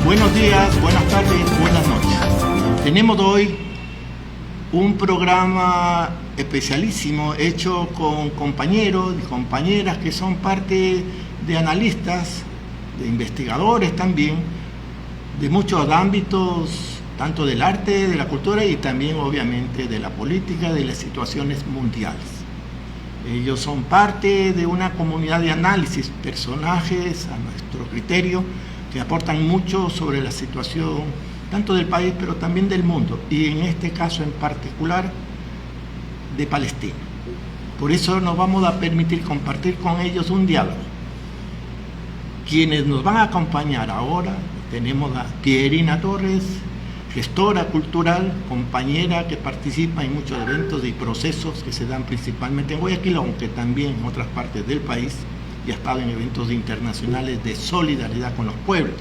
Buenos días, buenas tardes, buenas noches. Tenemos hoy un programa especialísimo hecho con compañeros y compañeras que son parte de analistas, de investigadores también, de muchos ámbitos, tanto del arte, de la cultura y también obviamente de la política, de las situaciones mundiales. Ellos son parte de una comunidad de análisis, personajes a nuestro criterio, que aportan mucho sobre la situación tanto del país pero también del mundo, y en este caso en particular de Palestina. Por eso nos vamos a permitir compartir con ellos un diálogo. Quienes nos van a acompañar ahora, tenemos a Pierina Torres, gestora cultural, compañera que participa en muchos eventos y procesos que se dan principalmente en Guayaquil, aunque también en otras partes del país, y ha estado en eventos internacionales de solidaridad con los pueblos.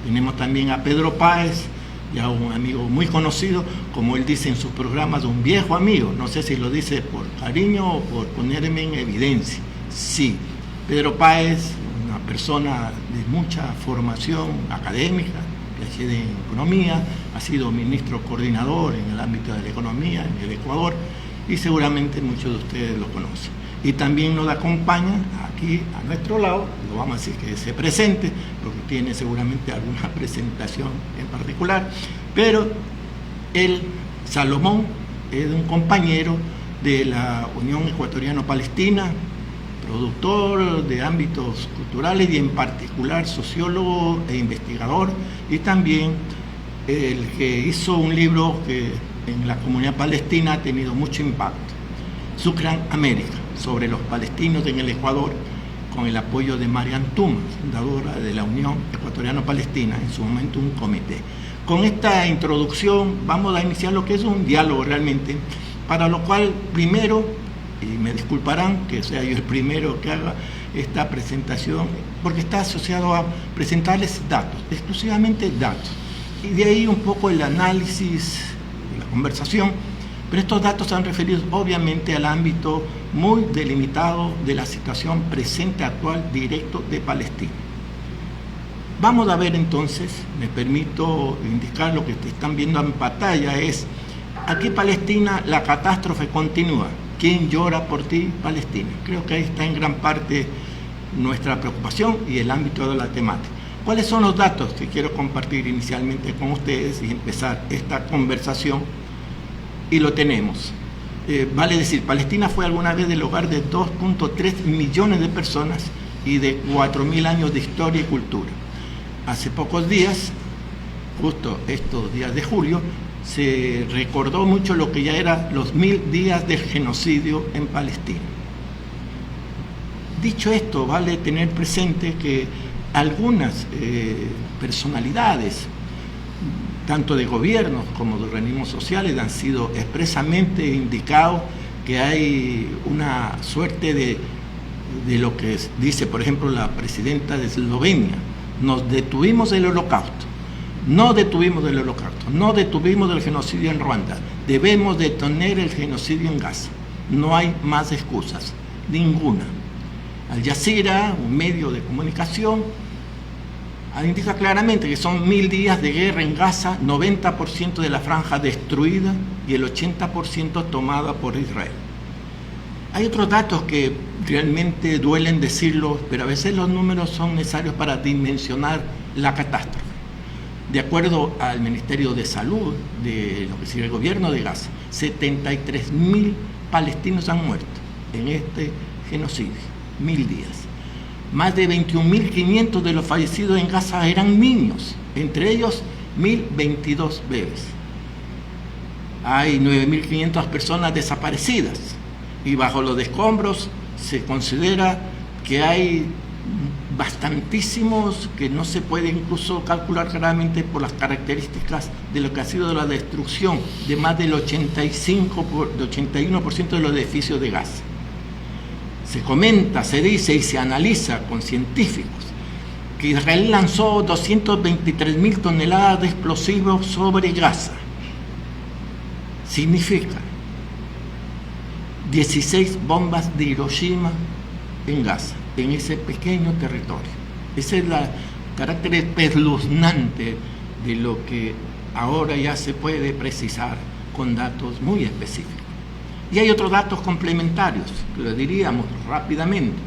Tenemos también a Pedro Páez, ya un amigo muy conocido, como él dice en sus programas, un viejo amigo. No sé si lo dice por cariño o por ponerme en evidencia. Sí, Pedro Páez, una persona de mucha formación académica, PhD en economía, ha sido ministro coordinador en el ámbito de la economía en el Ecuador, y seguramente muchos de ustedes lo conocen. Y también nos acompaña aquí a nuestro lado, lo vamos a decir que se presente, porque tiene seguramente alguna presentación en particular, pero él, Salomón, es un compañero de la Unión Ecuatoriano-Palestina, productor de ámbitos culturales y en particular sociólogo e investigador, y también el que hizo un libro que en la comunidad palestina ha tenido mucho impacto, Sucran América, sobre los palestinos en el Ecuador, con el apoyo de Marian Tuma, fundadora de la Unión Ecuatoriano-Palestina, en su momento un comité. Con esta introducción vamos a iniciar lo que es un diálogo realmente, para lo cual primero, y me disculparán que sea yo el primero que haga esta presentación, porque está asociado a presentarles datos, exclusivamente datos, y de ahí un poco el análisis, la conversación. Pero estos datos están referidos obviamente al ámbito muy delimitado de la situación presente actual directo de Palestina. Vamos a ver entonces, me permito indicar lo que están viendo en pantalla, es aquí Palestina, la catástrofe continúa. ¿Quién llora por ti, Palestina? Creo que ahí está en gran parte nuestra preocupación y el ámbito de la temática. ¿Cuáles son los datos que quiero compartir inicialmente con ustedes y empezar esta conversación? Y lo tenemos. Vale decir, Palestina fue alguna vez el hogar de 2.3 millones de personas y de 4.000 años de historia y cultura. Hace pocos días, justo estos días de julio, se recordó mucho lo que ya eran los 1000 días del genocidio en Palestina. Dicho esto, vale tener presente que algunas personalidades, tanto de gobiernos como de organismos sociales, han sido expresamente indicados que hay una suerte de lo que dice, por ejemplo, la presidenta de Eslovenia: nos detuvimos del holocausto, no detuvimos el holocausto, no detuvimos el genocidio en Ruanda, debemos detener el genocidio en Gaza, no hay más excusas, ninguna. Al Jazeera, un medio de comunicación, indica claramente que son 1000 días de guerra en Gaza, 90% de la franja destruida y el 80% tomada por Israel. Hay otros datos que realmente duelen decirlos, pero a veces los números son necesarios para dimensionar la catástrofe. De acuerdo al Ministerio de Salud de lo que sigue el gobierno de Gaza, 73.000 palestinos han muerto en este genocidio, 1000 días. Más de 21.500 de los fallecidos en Gaza eran niños, entre ellos 1.022 bebés. Hay 9.500 personas desaparecidas y bajo los escombros se considera que hay bastantísimos que no se puede incluso calcular claramente por las características de lo que ha sido la destrucción de más del 81% de los edificios de Gaza. Se comenta, se dice y se analiza con científicos que Israel lanzó 223.000 toneladas de explosivos sobre Gaza. Significa 16 bombas de Hiroshima en Gaza, en ese pequeño territorio. Esa es carácter espeluznante de lo que ahora ya se puede precisar con datos muy específicos. Y hay otros datos complementarios, que lo diríamos rápidamente,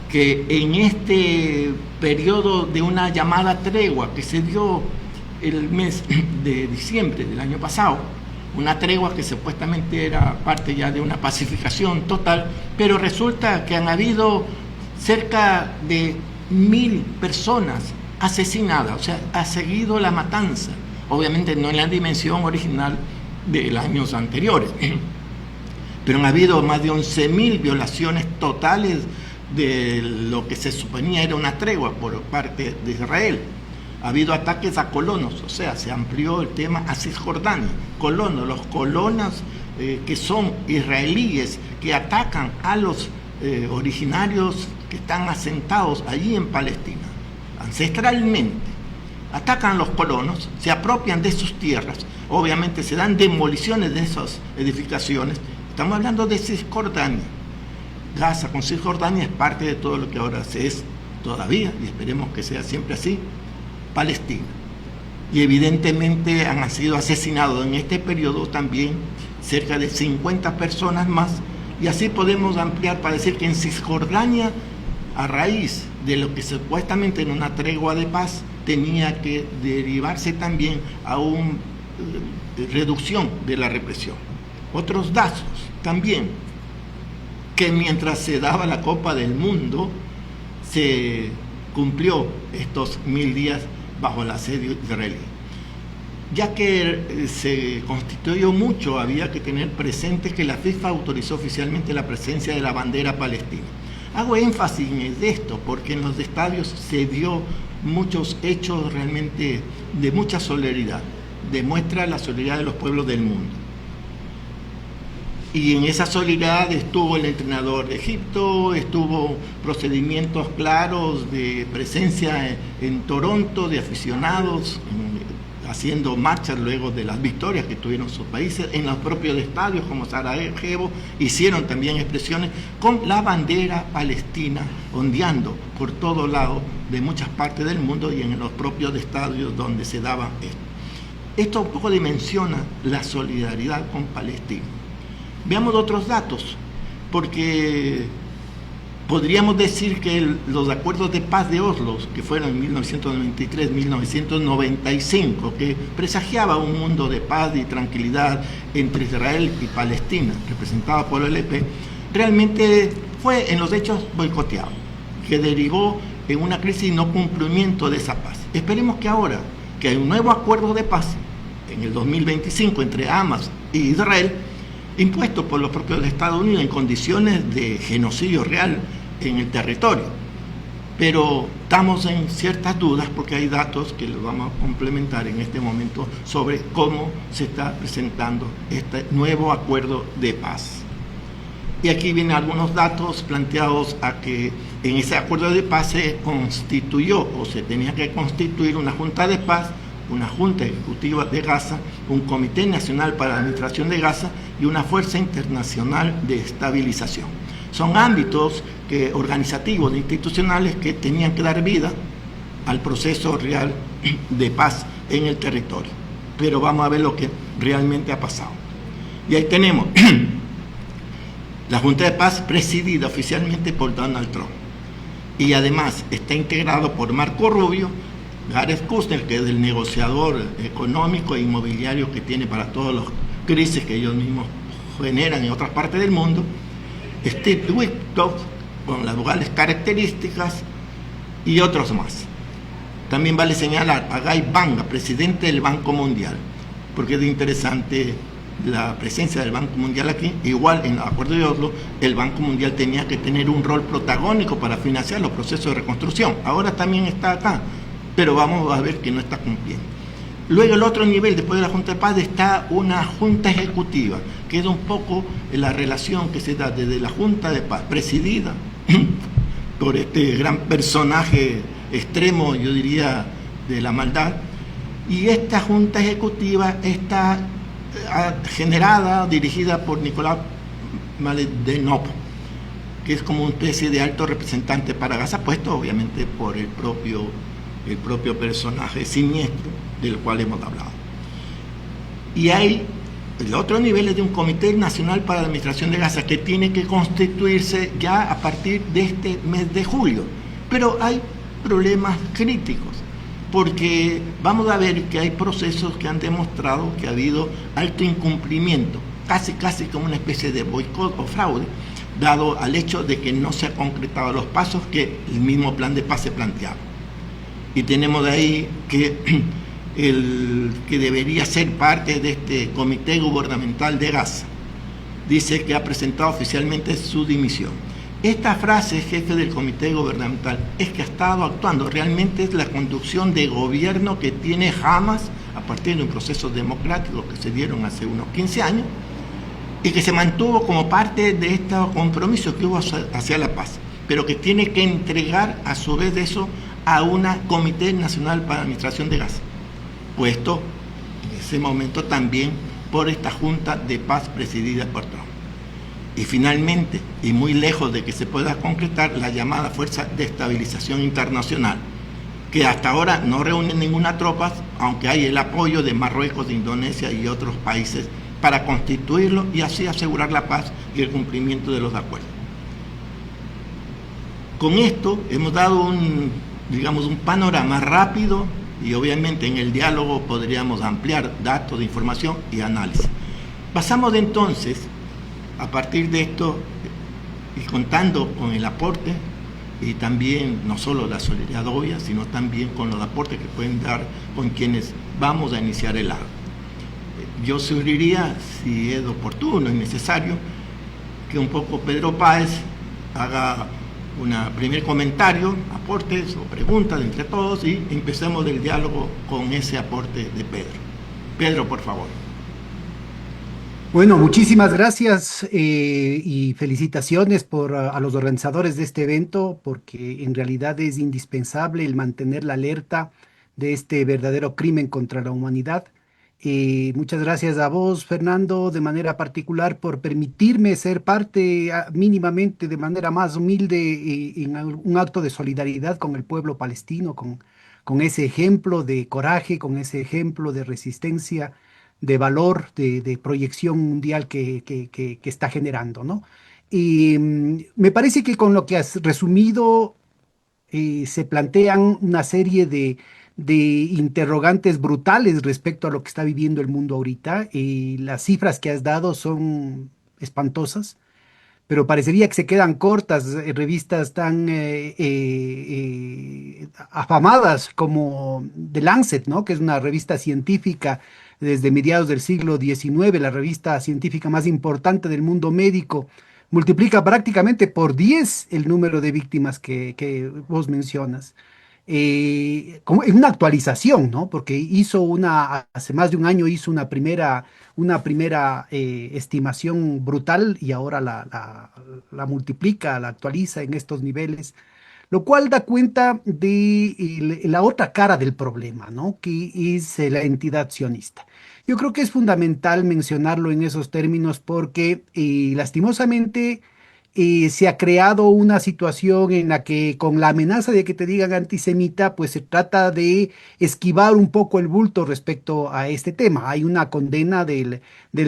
que en este periodo de una llamada tregua que se dio el mes de diciembre del año pasado, una tregua que supuestamente era parte ya de una pacificación total, pero resulta que han habido cerca de 1.000 personas asesinadas, o sea, ha seguido la matanza, obviamente no en la dimensión original de los años anteriores, pero han habido más de 11.000 violaciones totales de lo que se suponía era una tregua por parte de Israel. Ha habido ataques a colonos, o sea, se amplió el tema a Cisjordania. Colonos, los colonos que son israelíes, que atacan a los originarios que están asentados allí en Palestina, ancestralmente. Atacan a los colonos, se apropian de sus tierras, obviamente se dan demoliciones de esas edificaciones. Estamos hablando de Cisjordania. Gaza con Cisjordania es parte de todo lo que ahora se es todavía, y esperemos que sea siempre así, Palestina. Y evidentemente han sido asesinados en este periodo también cerca de 50 personas más, y así podemos ampliar para decir que en Cisjordania, a raíz de lo que supuestamente en una tregua de paz tenía que derivarse también a una reducción de la represión. Otros datos también, que mientras se daba la Copa del Mundo, se cumplió estos 1000 días bajo el asedio israelí. Ya que se constituyó mucho, había que tener presente que la FIFA autorizó oficialmente la presencia de la bandera palestina. Hago énfasis en esto porque en los estadios se dio muchos hechos realmente de mucha solidaridad, demuestra la solidaridad de los pueblos del mundo. Y en esa solidaridad estuvo el entrenador de Egipto, estuvo procedimientos claros de presencia en Toronto de aficionados, haciendo marchas luego de las victorias que tuvieron sus países, en los propios estadios como Sarajevo, hicieron también expresiones con la bandera palestina ondeando por todo lado de muchas partes del mundo y en los propios estadios donde se daba esto. Esto un poco dimensiona la solidaridad con Palestina. Veamos otros datos, porque podríamos decir que los acuerdos de paz de Oslo, que fueron en 1993-1995, que presagiaba un mundo de paz y tranquilidad entre Israel y Palestina, representada por el EP, realmente fue en los hechos boicoteado, que derivó en una crisis y no cumplimiento de esa paz. Esperemos que ahora, que hay un nuevo acuerdo de paz en el 2025 entre Hamas y Israel, impuesto por los propios Estados Unidos en condiciones de genocidio real en el territorio. Pero estamos en ciertas dudas porque hay datos que los vamos a complementar en este momento sobre cómo se está presentando este nuevo acuerdo de paz. Y aquí vienen algunos datos planteados a que en ese acuerdo de paz se constituyó o se tenía que constituir una junta de paz, una Junta Ejecutiva de Gaza, un Comité Nacional para la Administración de Gaza y una Fuerza Internacional de Estabilización. Son ámbitos organizativos, institucionales que tenían que dar vida al proceso real de paz en el territorio. Pero vamos a ver lo que realmente ha pasado. Y ahí tenemos la Junta de Paz presidida oficialmente por Donald Trump. Y además está integrado por Marco Rubio, Jared Kushner, que es el negociador económico e inmobiliario que tiene para todas las crisis que ellos mismos generan en otras partes del mundo, Steve Witkoff, con las iguales características, y otros más. También vale señalar a Guy Banga, presidente del Banco Mundial, porque es interesante la presencia del Banco Mundial aquí. Igual en el acuerdo de Oslo, el Banco Mundial tenía que tener un rol protagónico para financiar los procesos de reconstrucción. Ahora también está acá, pero vamos a ver que no está cumpliendo. Luego el otro nivel, después de la Junta de Paz, está una Junta Ejecutiva, que es un poco la relación que se da desde la Junta de Paz, presidida por este gran personaje extremo, yo diría, de la maldad, y esta Junta Ejecutiva está generada, dirigida por Nicolás Mladenov, que es como una especie de alto representante para Gaza, puesto obviamente por el propio el propio personaje siniestro del cual hemos hablado. Y hay el otro nivel es de un Comité Nacional para la Administración de Gaza que tiene que constituirse ya a partir de este mes de julio. Pero hay problemas críticos, porque vamos a ver que hay procesos que han demostrado que ha habido alto incumplimiento, casi como una especie de boicot o fraude, dado al hecho de que no se han concretado los pasos que el mismo plan de paz se planteaba. Y tenemos de ahí que el que debería ser parte de este Comité Gubernamental de Gaza dice que ha presentado oficialmente su dimisión. Esta frase, jefe del Comité Gubernamental, es que ha estado actuando, realmente es la conducción de gobierno que tiene Hamas a partir de un proceso democrático que se dieron hace unos 15 años y que se mantuvo como parte de este compromiso que hubo hacia la paz, pero que tiene que entregar a su vez de eso a una Comité Nacional para la Administración de Gaza, puesto en ese momento también por esta Junta de Paz presidida por Trump. Y finalmente, y muy lejos de que se pueda concretar, la llamada Fuerza de Estabilización Internacional, que hasta ahora no reúne ninguna tropa, aunque hay el apoyo de Marruecos, de Indonesia y otros países para constituirlo y así asegurar la paz y el cumplimiento de los acuerdos. Con esto hemos dado un panorama rápido y obviamente en el diálogo podríamos ampliar datos de información y análisis. Pasamos entonces, a partir de esto, y contando con el aporte, y también no solo la solidaridad obvia, sino también con los aportes que pueden dar con quienes vamos a iniciar el acto. Yo sugeriría, si es oportuno y necesario, que un poco Pedro Páez haga un primer comentario, aportes o preguntas entre todos y empecemos el diálogo con ese aporte de Pedro. Pedro, por favor. Bueno, muchísimas gracias y felicitaciones a los organizadores de este evento, porque en realidad es indispensable el mantener la alerta de este verdadero crimen contra la humanidad. Muchas gracias a vos, Fernando, de manera particular por permitirme ser parte mínimamente, de manera más humilde, en un acto de solidaridad con el pueblo palestino, con ese ejemplo de coraje, con ese ejemplo de resistencia, de valor, de proyección mundial que está generando, ¿no? Y me parece que con lo que has resumido se plantean una serie de interrogantes brutales respecto a lo que está viviendo el mundo ahorita. Las cifras que has dado son espantosas, pero parecería que se quedan cortas. Revistas tan afamadas como The Lancet, ¿no? Que es una revista científica desde mediados del siglo XIX, la revista científica más importante del mundo médico, multiplica prácticamente por 10 el número de víctimas que vos mencionas. Como en una actualización, ¿no? Porque hace más de un año hizo una primera estimación brutal y ahora la multiplica, la actualiza en estos niveles, lo cual da cuenta de la otra cara del problema, ¿no? Que es la entidad sionista. Yo creo que es fundamental mencionarlo en esos términos porque lastimosamente se ha creado una situación en la que con la amenaza de que te digan antisemita, pues se trata de esquivar un poco el bulto respecto a este tema. Hay una condena del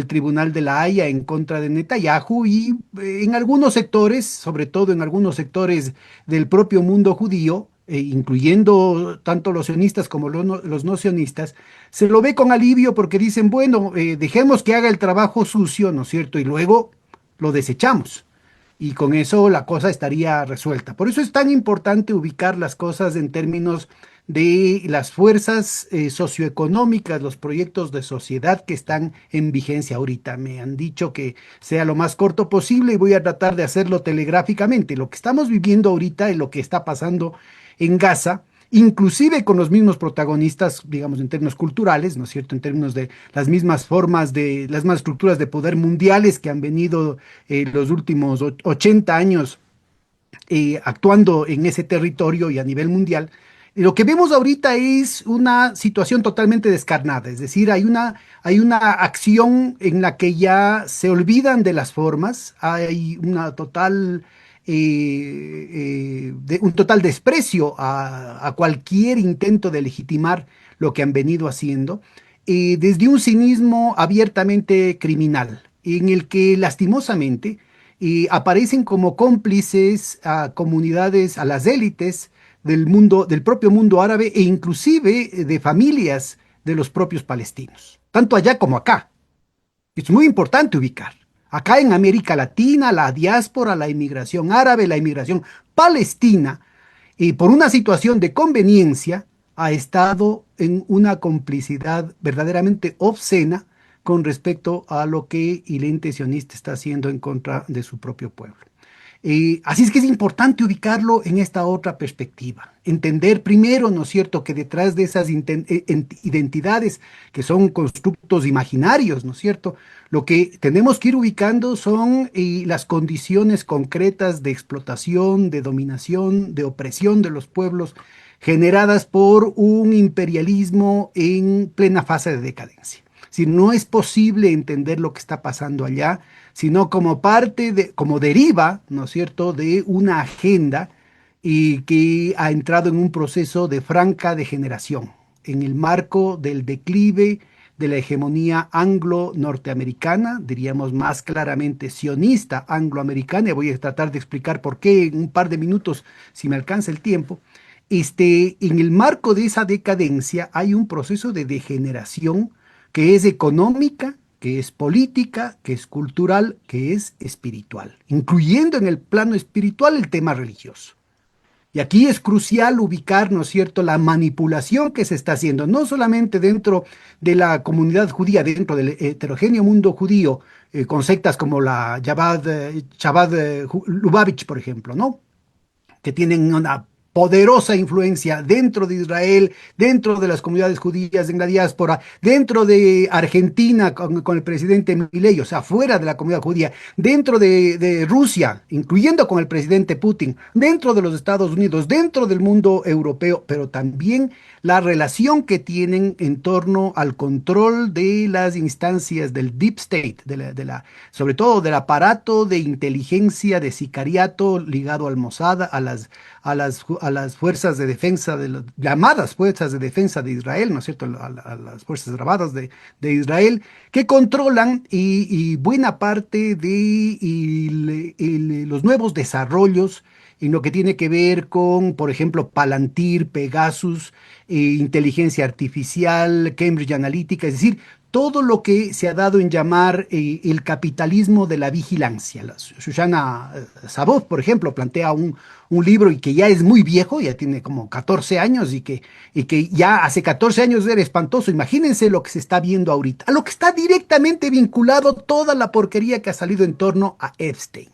Tribunal de la Haya en contra de Netanyahu y en algunos sectores, sobre todo en algunos sectores del propio mundo judío, incluyendo tanto los sionistas como los no sionistas, se lo ve con alivio porque dicen, bueno, dejemos que haga el trabajo sucio, ¿no es cierto? Y luego lo desechamos y con eso la cosa estaría resuelta. Por eso es tan importante ubicar las cosas en términos de las fuerzas socioeconómicas, los proyectos de sociedad que están en vigencia ahorita. Me han dicho que sea lo más corto posible y voy a tratar de hacerlo telegráficamente. Lo que estamos viviendo ahorita y lo que está pasando en Gaza, inclusive con los mismos protagonistas, digamos, en términos culturales, ¿no es cierto?, en términos de las mismas formas las mismas estructuras de poder mundiales que han venido los últimos 80 años actuando en ese territorio y a nivel mundial. Lo que vemos ahorita es una situación totalmente descarnada, es decir, hay una acción en la que ya se olvidan de las formas, hay una total de un total desprecio a cualquier intento de legitimar lo que han venido haciendo, desde un cinismo abiertamente criminal, en el que lastimosamente aparecen como cómplices a comunidades, a las élites del mundo, del propio mundo árabe e inclusive de familias de los propios palestinos, tanto allá como acá. Es muy importante ubicar. Acá en América Latina, la diáspora, la inmigración árabe, la inmigración palestina, por una situación de conveniencia, ha estado en una complicidad verdaderamente obscena con respecto a lo que el ente sionista está haciendo en contra de su propio pueblo. Así es que es importante ubicarlo en esta otra perspectiva. Entender primero, ¿no es cierto?, que detrás de esas identidades que son constructos imaginarios, ¿no es cierto?, lo que tenemos que ir ubicando son las condiciones concretas de explotación, de dominación, de opresión de los pueblos generadas por un imperialismo en plena fase de decadencia. Si no es posible entender lo que está pasando allá, sino como parte de, como deriva, ¿no es cierto?, de una agenda y que ha entrado en un proceso de franca degeneración, en el marco del declive de la hegemonía anglo-norteamericana, diríamos más claramente sionista angloamericana, y voy a tratar de explicar por qué en un par de minutos, si me alcanza el tiempo. En el marco de esa decadencia hay un proceso de degeneración que es económica, que es política, que es cultural, que es espiritual, incluyendo en el plano espiritual el tema religioso. Y aquí es crucial ubicar, ¿no es cierto?, la manipulación que se está haciendo, no solamente dentro de la comunidad judía, dentro del heterogéneo mundo judío, con sectas como la Chabad Lubavitch, por ejemplo, ¿no?, que tienen una poderosa influencia dentro de Israel, dentro de las comunidades judías en la diáspora, dentro de Argentina con el presidente Milei, o sea, fuera de la comunidad judía, dentro de Rusia, incluyendo con el presidente Putin, dentro de los Estados Unidos, dentro del mundo europeo, pero también la relación que tienen en torno al control de las instancias del deep state, sobre todo del aparato de inteligencia de sicariato ligado al Mossad, a las fuerzas de defensa, llamadas fuerzas de defensa de Israel, ¿no es cierto?, a las fuerzas armadas de Israel, que controlan y buena parte de los nuevos desarrollos en lo que tiene que ver con, por ejemplo, Palantir, Pegasus, inteligencia artificial, Cambridge Analytica, es decir, todo lo que se ha dado en llamar el capitalismo de la vigilancia. Shoshana Zuboff, por ejemplo, plantea un libro y que ya es muy viejo, ya tiene como 14 años y que ya hace 14 años era espantoso. Imagínense lo que se está viendo ahorita, a lo que está directamente vinculado toda la porquería que ha salido en torno a Epstein.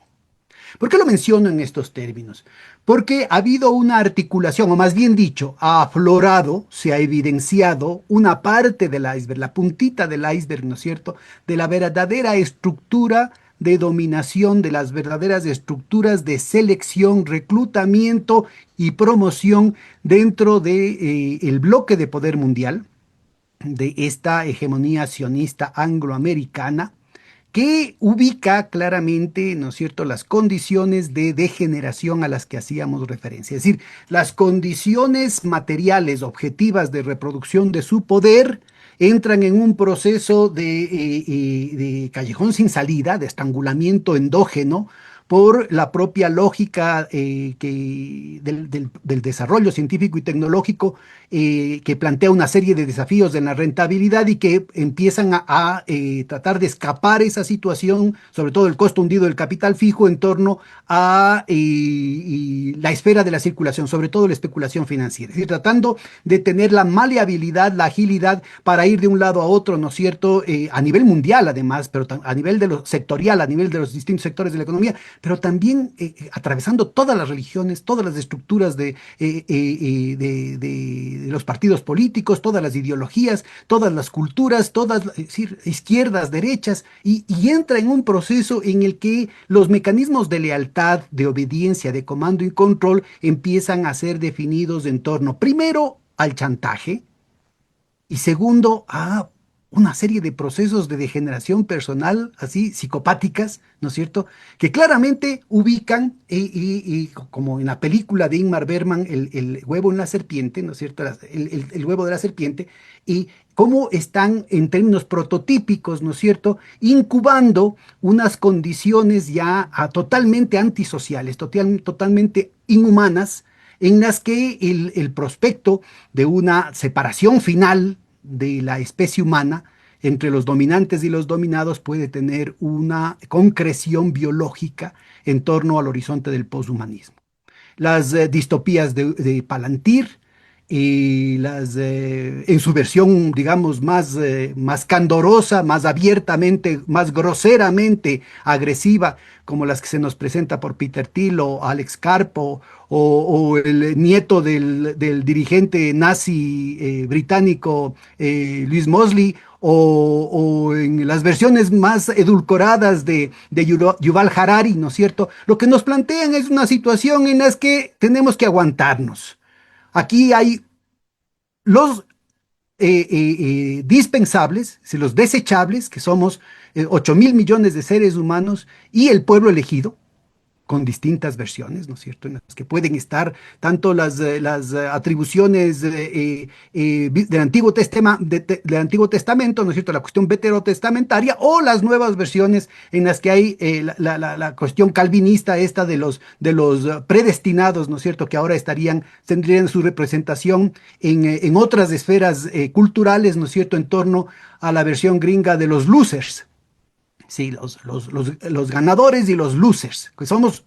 ¿Por qué lo menciono en estos términos? Porque ha habido una articulación, o más bien dicho, ha aflorado, se ha evidenciado una parte del iceberg, la puntita del iceberg, ¿no es cierto?, de la verdadera estructura de dominación, de las verdaderas estructuras de selección, reclutamiento y promoción dentro de, el bloque de poder mundial, de esta hegemonía sionista angloamericana que ubica claramente, ¿no es cierto?, las condiciones de degeneración a las que hacíamos referencia. Es decir, las condiciones materiales, objetivas de reproducción de su poder entran en un proceso de callejón sin salida, de estrangulamiento endógeno, por la propia lógica del desarrollo científico y tecnológico que plantea una serie de desafíos en la rentabilidad y que empiezan a tratar de escapar esa situación, sobre todo el costo hundido del capital fijo en torno a la esfera de la circulación, sobre todo la especulación financiera, es decir, tratando de tener la maleabilidad, la agilidad para ir de un lado a otro, ¿no es cierto?, a nivel mundial además, pero a nivel de lo sectorial, a nivel de los distintos sectores de la economía, pero también atravesando todas las religiones, todas las estructuras de los partidos políticos, todas las ideologías, todas las culturas, todas, es decir, izquierdas, derechas, y entra en un proceso en el que los mecanismos de lealtad, de obediencia, de comando y control empiezan a ser definidos en torno, primero, al chantaje, y segundo, a una serie de procesos de degeneración personal, así, psicopáticas, ¿no es cierto?, que claramente ubican, como en la película de Ingmar Bergman, el huevo en la serpiente, ¿no es cierto?, el huevo de la serpiente, y cómo están en términos prototípicos, ¿no es cierto?, incubando unas condiciones ya totalmente antisociales, totalmente inhumanas, en las que el prospecto de una separación final de la especie humana entre los dominantes y los dominados puede tener una concreción biológica en torno al horizonte del poshumanismo. Las distopías de Palantir y en su versión, digamos, más candorosa, más abiertamente, más groseramente agresiva, como las que se nos presenta por Peter Thiel o Alex Karp o el nieto del dirigente nazi británico Louis Mosley, o en las versiones más edulcoradas de Yuval Harari, ¿no es cierto? Lo que nos plantean es una situación en la que tenemos que aguantarnos. Aquí hay los dispensables, los desechables, que somos 8 mil millones de seres humanos, y el pueblo elegido, con distintas versiones, ¿no es cierto?, en las que pueden estar tanto las atribuciones del del Antiguo Testamento, ¿no es cierto?, la cuestión veterotestamentaria, o las nuevas versiones en las que hay la cuestión calvinista esta de los predestinados, ¿no es cierto?, que ahora tendrían su representación en otras esferas culturales, ¿no es cierto?, en torno a la versión gringa de los losers. Sí, los ganadores y los losers, que somos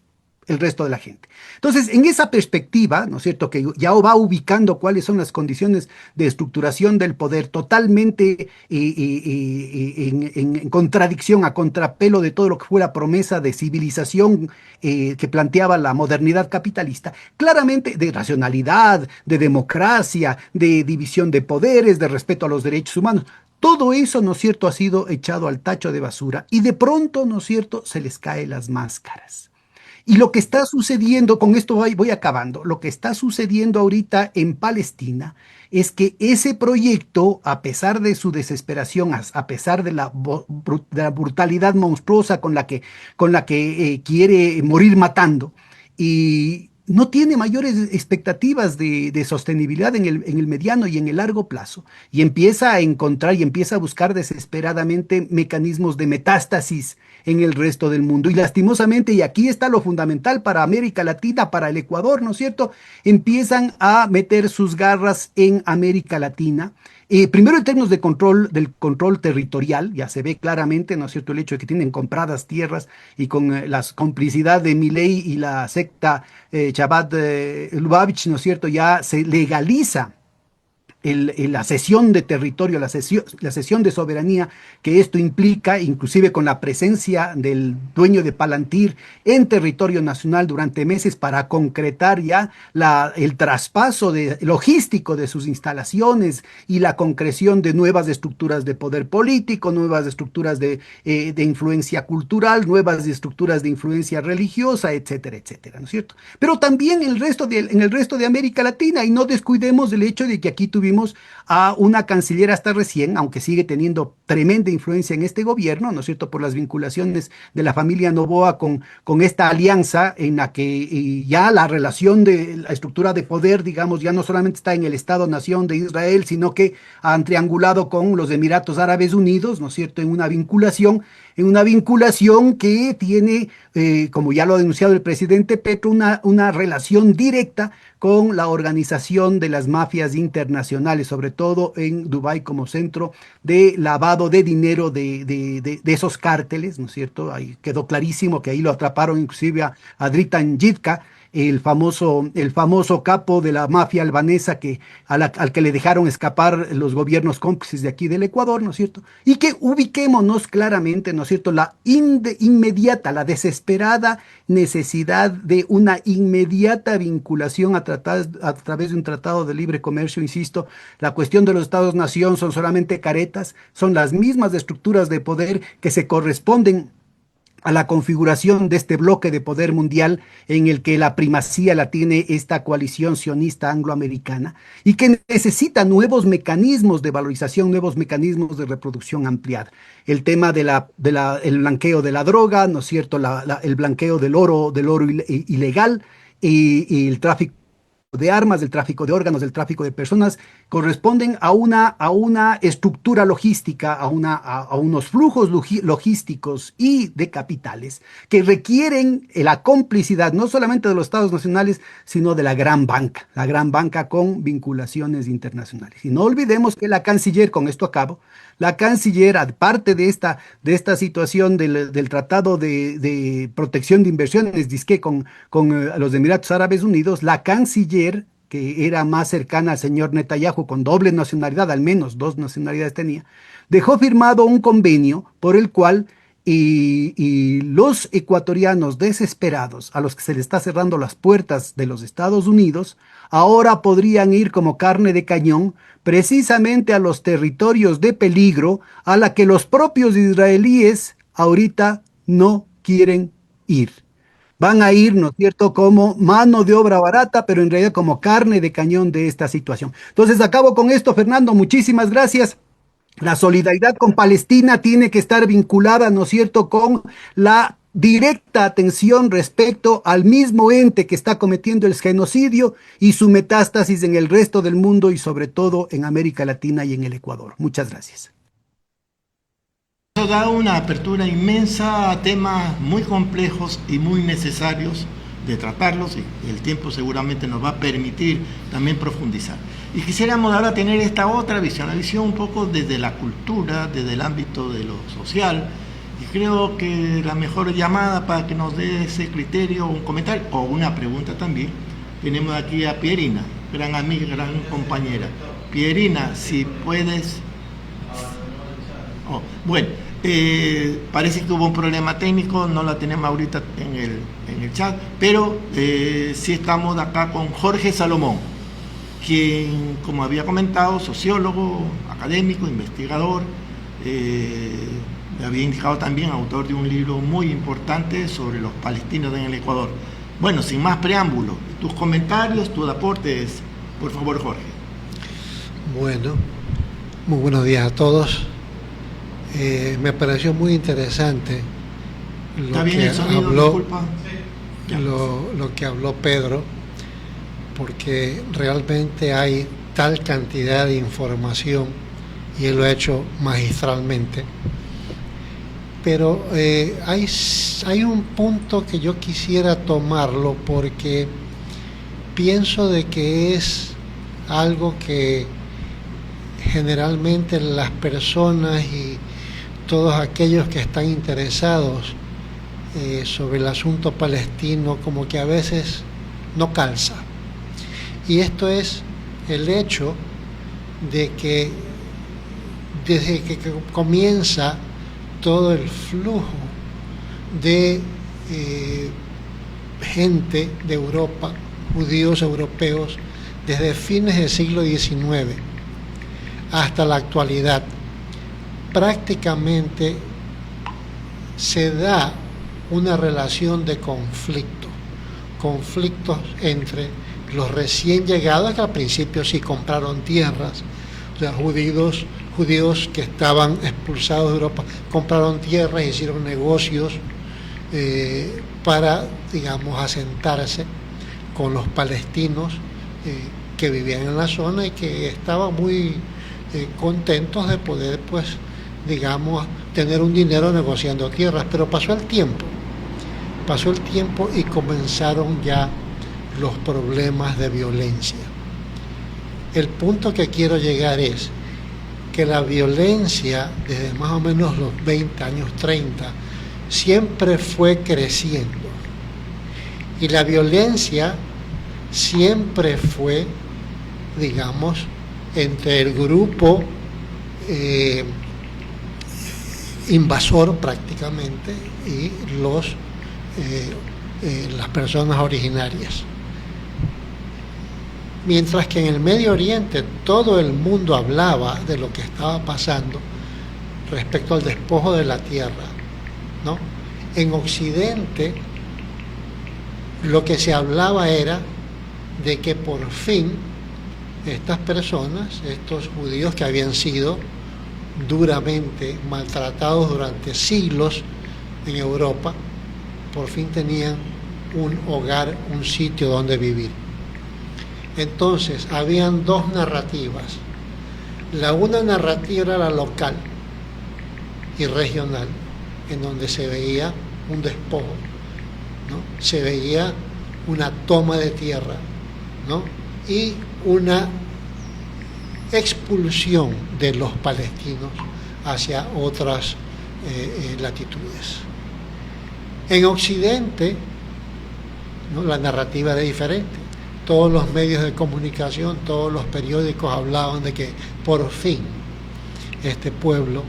el resto de la gente. Entonces, en esa perspectiva, ¿no es cierto?, que ya va ubicando cuáles son las condiciones de estructuración del poder totalmente en contradicción, a contrapelo de todo lo que fue la promesa de civilización que planteaba la modernidad capitalista, claramente de racionalidad, de democracia, de división de poderes, de respeto a los derechos humanos. Todo eso, ¿no es cierto?, ha sido echado al tacho de basura y de pronto, ¿no es cierto?, se les caen las máscaras. Y lo que está sucediendo, con esto voy acabando, lo que está sucediendo ahorita en Palestina es que ese proyecto, a pesar de su desesperación, a pesar de la brutalidad monstruosa con la que quiere morir matando, y no tiene mayores expectativas de sostenibilidad en el mediano y en el largo plazo, y empieza a encontrar y empieza a buscar desesperadamente mecanismos de metástasis en el resto del mundo. Y lastimosamente, y aquí está lo fundamental para América Latina, para el Ecuador, ¿no es cierto?, empiezan a meter sus garras en América Latina. Primero en términos del control territorial, ya se ve claramente, ¿no es cierto?, el hecho de que tienen compradas tierras, y con la complicidad de Milei y la secta Chabad Lubavitch, ¿no es cierto?, ya se legaliza la cesión de territorio, la cesión de soberanía que esto implica, inclusive con la presencia del dueño de Palantir en territorio nacional durante meses para concretar ya el traspaso logístico de sus instalaciones y la concreción de nuevas estructuras de poder político, nuevas estructuras de influencia cultural, nuevas estructuras de influencia religiosa, etcétera, etcétera, ¿no es cierto? Pero también en el resto de América Latina, y no descuidemos el hecho de que aquí tuvimos a una canciller hasta recién, aunque sigue teniendo tremenda influencia en este gobierno, ¿no es cierto?, por las vinculaciones de la familia Noboa con esta alianza en la que ya la relación de la estructura de poder, digamos, ya no solamente está en el Estado-Nación de Israel, sino que han triangulado con los Emiratos Árabes Unidos, ¿no es cierto?, en una vinculación que tiene, como ya lo ha denunciado el presidente Petro, una relación directa con la organización de las mafias internacionales, sobre todo en Dubái como centro de lavado de dinero de esos cárteles, ¿no es cierto? Ahí quedó clarísimo que ahí lo atraparon inclusive a Dritan Yitka, el famoso capo de la mafia albanesa al que le dejaron escapar los gobiernos cómplices de aquí del Ecuador, ¿no es cierto? Y que ubiquémonos claramente, ¿no es cierto?, la inmediata, la desesperada necesidad de una inmediata vinculación a través de un tratado de libre comercio, insisto. La cuestión de los estados-nación son solamente caretas, son las mismas estructuras de poder que se corresponden a la configuración de este bloque de poder mundial en el que la primacía la tiene esta coalición sionista angloamericana y que necesita nuevos mecanismos de valorización, nuevos mecanismos de reproducción ampliada. El tema el blanqueo de la droga, ¿no es cierto? El blanqueo del oro ilegal y el tráfico de armas, del tráfico de órganos, del tráfico de personas, corresponden a una estructura logística, a unos flujos logísticos y de capitales que requieren la complicidad no solamente de los estados nacionales, sino de la gran banca con vinculaciones internacionales. Y no olvidemos que la canciller, con esto acabo, la canciller, aparte de esta situación del Tratado de Protección de Inversiones, disque con los Emiratos Árabes Unidos, la canciller, que era más cercana al señor Netanyahu, con doble nacionalidad, al menos dos nacionalidades tenía, dejó firmado un convenio por el cual y los ecuatorianos desesperados, a los que se les está cerrando las puertas de los Estados Unidos, ahora podrían ir como carne de cañón precisamente a los territorios de peligro a la que los propios israelíes ahorita no quieren ir. Van a ir, ¿no es cierto?, como mano de obra barata, pero en realidad como carne de cañón de esta situación. Entonces, acabo con esto, Fernando, muchísimas gracias. La solidaridad con Palestina tiene que estar vinculada, ¿no es cierto?, con la directa atención respecto al mismo ente que está cometiendo el genocidio y su metástasis en el resto del mundo y sobre todo en América Latina y en el Ecuador. Muchas gracias. Eso da una apertura inmensa a temas muy complejos y muy necesarios de tratarlos, y el tiempo seguramente nos va a permitir también profundizar. Y quisiéramos ahora tener esta otra visión, la visión un poco desde la cultura, desde el ámbito de lo social, y creo que la mejor llamada para que nos dé ese criterio, un comentario o una pregunta también, tenemos aquí a Pierina, gran amiga, gran compañera. Pierina, si puedes... Oh, bueno, parece que hubo un problema técnico, no la tenemos ahorita en el chat, pero sí estamos acá con Jorge Salomón, quien, como había comentado, sociólogo, académico, investigador, había indicado también autor de un libro muy importante sobre los palestinos en el Ecuador. Bueno, sin más preámbulo, tus comentarios, tus aportes, por favor, Jorge. Bueno, muy buenos días a todos. Me pareció muy interesante lo que habló Pedro, porque realmente hay tal cantidad de información y él lo ha hecho magistralmente. Pero hay un punto que yo quisiera tomarlo porque pienso de que es algo que generalmente las personas y todos aquellos que están interesados sobre el asunto palestino como que a veces no calza. Y esto es el hecho de que desde que comienza todo el flujo de gente de Europa, judíos europeos, desde fines del siglo XIX hasta la actualidad, prácticamente se da una relación de conflictos entre los recién llegados, que al principio sí compraron tierras, o sea, judíos que estaban expulsados de Europa, compraron tierras, hicieron negocios para, digamos, asentarse con los palestinos que vivían en la zona y que estaban muy contentos de poder, pues, digamos, tener un dinero negociando tierras. Pero pasó el tiempo y comenzaron ya los problemas de violencia. El punto que quiero llegar es que la violencia desde más o menos los 20 años, 30, siempre fue creciendo. Y la violencia siempre fue, digamos, entre el grupo invasor prácticamente y las personas originarias. Mientras que en el Medio Oriente todo el mundo hablaba de lo que estaba pasando respecto al despojo de la tierra, ¿no? En Occidente lo que se hablaba era de que por fin estas personas, estos judíos que habían sido duramente maltratados durante siglos en Europa, por fin tenían un hogar, un sitio donde vivir. Entonces, habían dos narrativas. Una narrativa era la local y regional, en donde se veía un despojo, ¿no? Se veía una toma de tierra, ¿no? Y una expulsión de los palestinos hacia otras latitudes. En Occidente, ¿no?, la narrativa era diferente. Todos los medios de comunicación, todos los periódicos hablaban de que por fin este pueblo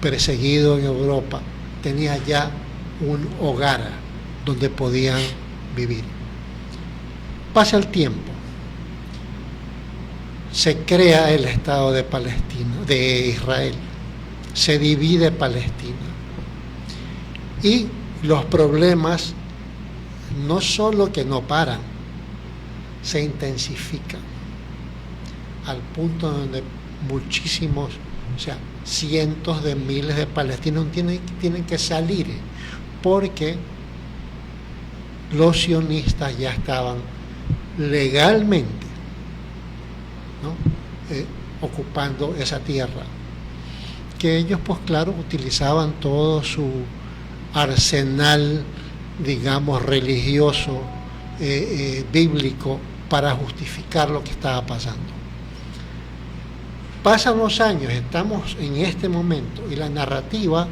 perseguido en Europa tenía ya un hogar donde podían vivir. Pasa el tiempo, se crea el Estado de Palestina, de Israel, se divide Palestina y los problemas no solo que no paran, se intensifican al punto donde muchísimos, o sea, cientos de miles de palestinos tienen que salir porque los sionistas ya estaban legalmente, ¿no?, ocupando esa tierra, que ellos, pues claro, utilizaban todo su arsenal, digamos, religioso, bíblico, para justificar lo que estaba pasando. Pasan los años, estamos en este momento y la narrativa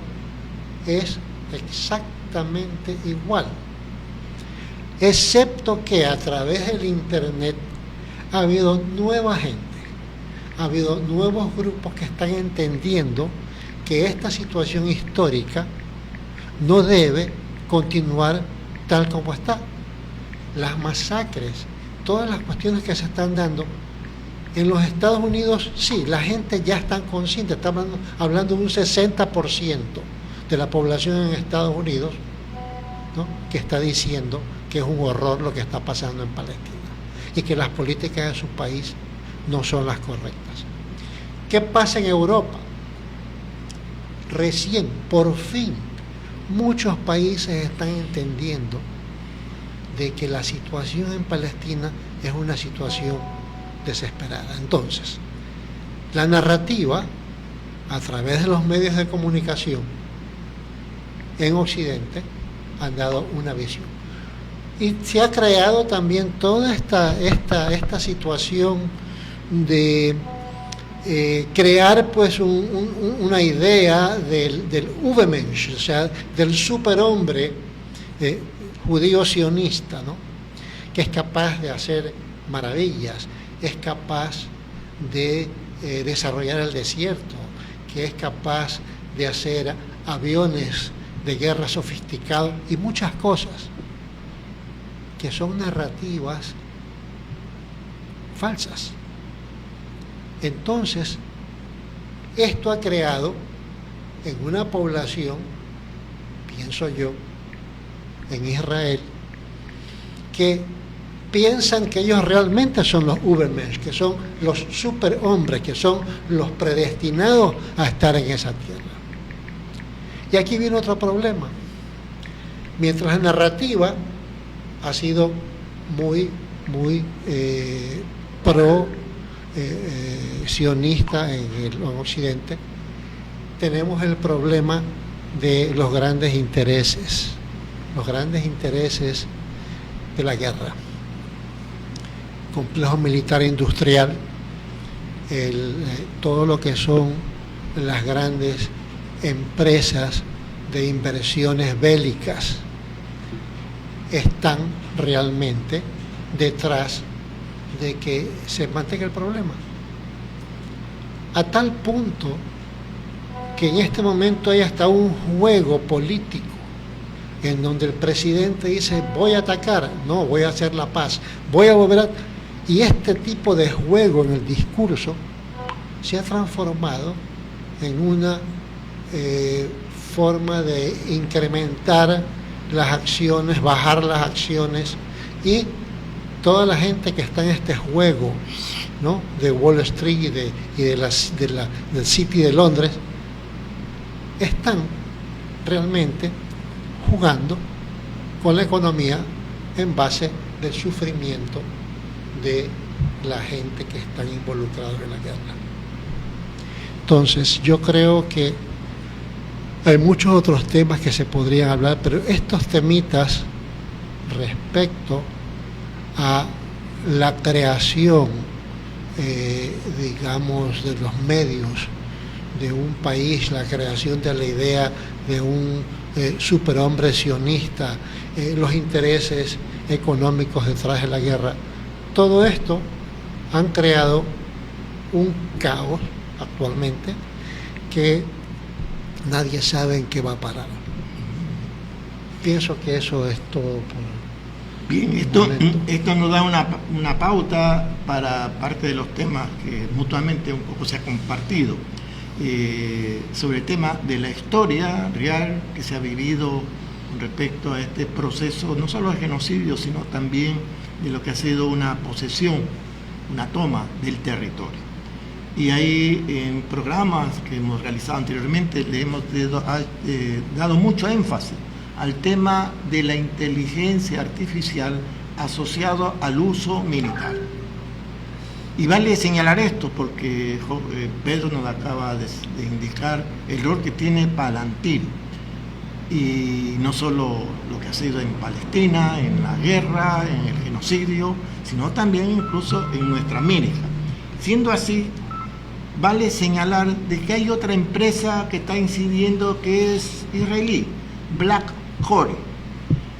es exactamente igual, excepto que a través del internet ha habido nueva gente, ha habido nuevos grupos que están entendiendo que esta situación histórica no debe continuar tal como está. Las masacres, todas las cuestiones que se están dando en los Estados Unidos, sí, la gente ya está consciente, estamos hablando de un 60% de la población en Estados Unidos, ¿no?, que está diciendo que es un horror lo que está pasando en Palestina y que las políticas de su país no son las correctas. ¿Qué pasa en Europa? Recién, por fin, muchos países están entendiendo de que la situación en Palestina es una situación desesperada. Entonces, la narrativa, a través de los medios de comunicación en Occidente, han dado una visión. Y se ha creado también toda esta situación de crear pues una idea del Übermensch, o sea, del superhombre judío sionista, ¿no?, que es capaz de hacer maravillas, es capaz de desarrollar el desierto, que es capaz de hacer aviones de guerra sofisticados y muchas cosas que son narrativas falsas. Entonces, esto ha creado en una población, pienso yo, en Israel, que piensan que ellos realmente son los Übermensch, que son los superhombres, que son los predestinados a estar en esa tierra. Y aquí viene otro problema. Mientras la narrativa ha sido muy sionista en Occidente, tenemos el problema de los grandes intereses de la guerra, complejo militar industrial, todo lo que son las grandes empresas de inversiones bélicas están realmente detrás de que se mantenga el problema, a tal punto que en este momento hay hasta un juego político en donde el presidente dice: voy a atacar, no, voy a hacer la paz, voy a volver a... Y este tipo de juego en el discurso se ha transformado en una forma de incrementar las acciones, bajar las acciones, y toda la gente que está en este juego, ¿no?, de Wall Street del City de Londres, están realmente jugando con la economía en base del sufrimiento de la gente que están involucrados en la guerra. Entonces, yo creo que hay muchos otros temas que se podrían hablar, pero estos temitas respecto a la creación, digamos, de los medios de un país, la creación de la idea de un superhombre sionista, los intereses económicos detrás de la guerra, todo esto han creado un caos actualmente que nadie sabe en qué va a parar. Pienso que eso es todo por bien. Esto nos da una pauta para parte de los temas que mutuamente un poco se ha compartido, sobre el tema de la historia real que se ha vivido con respecto a este proceso, no solo de genocidio, sino también de lo que ha sido una posesión, una toma del territorio. Y ahí, en programas que hemos realizado anteriormente, le hemos dado mucho énfasis al tema de la inteligencia artificial asociado al uso militar. Y vale señalar esto porque Pedro nos acaba de indicar el rol que tiene Palantir, y no solo lo que ha sido en Palestina, en la guerra, en el genocidio, sino también incluso en nuestra América. Siendo así, vale señalar de que hay otra empresa que está incidiendo, que es israelí, BlackCore,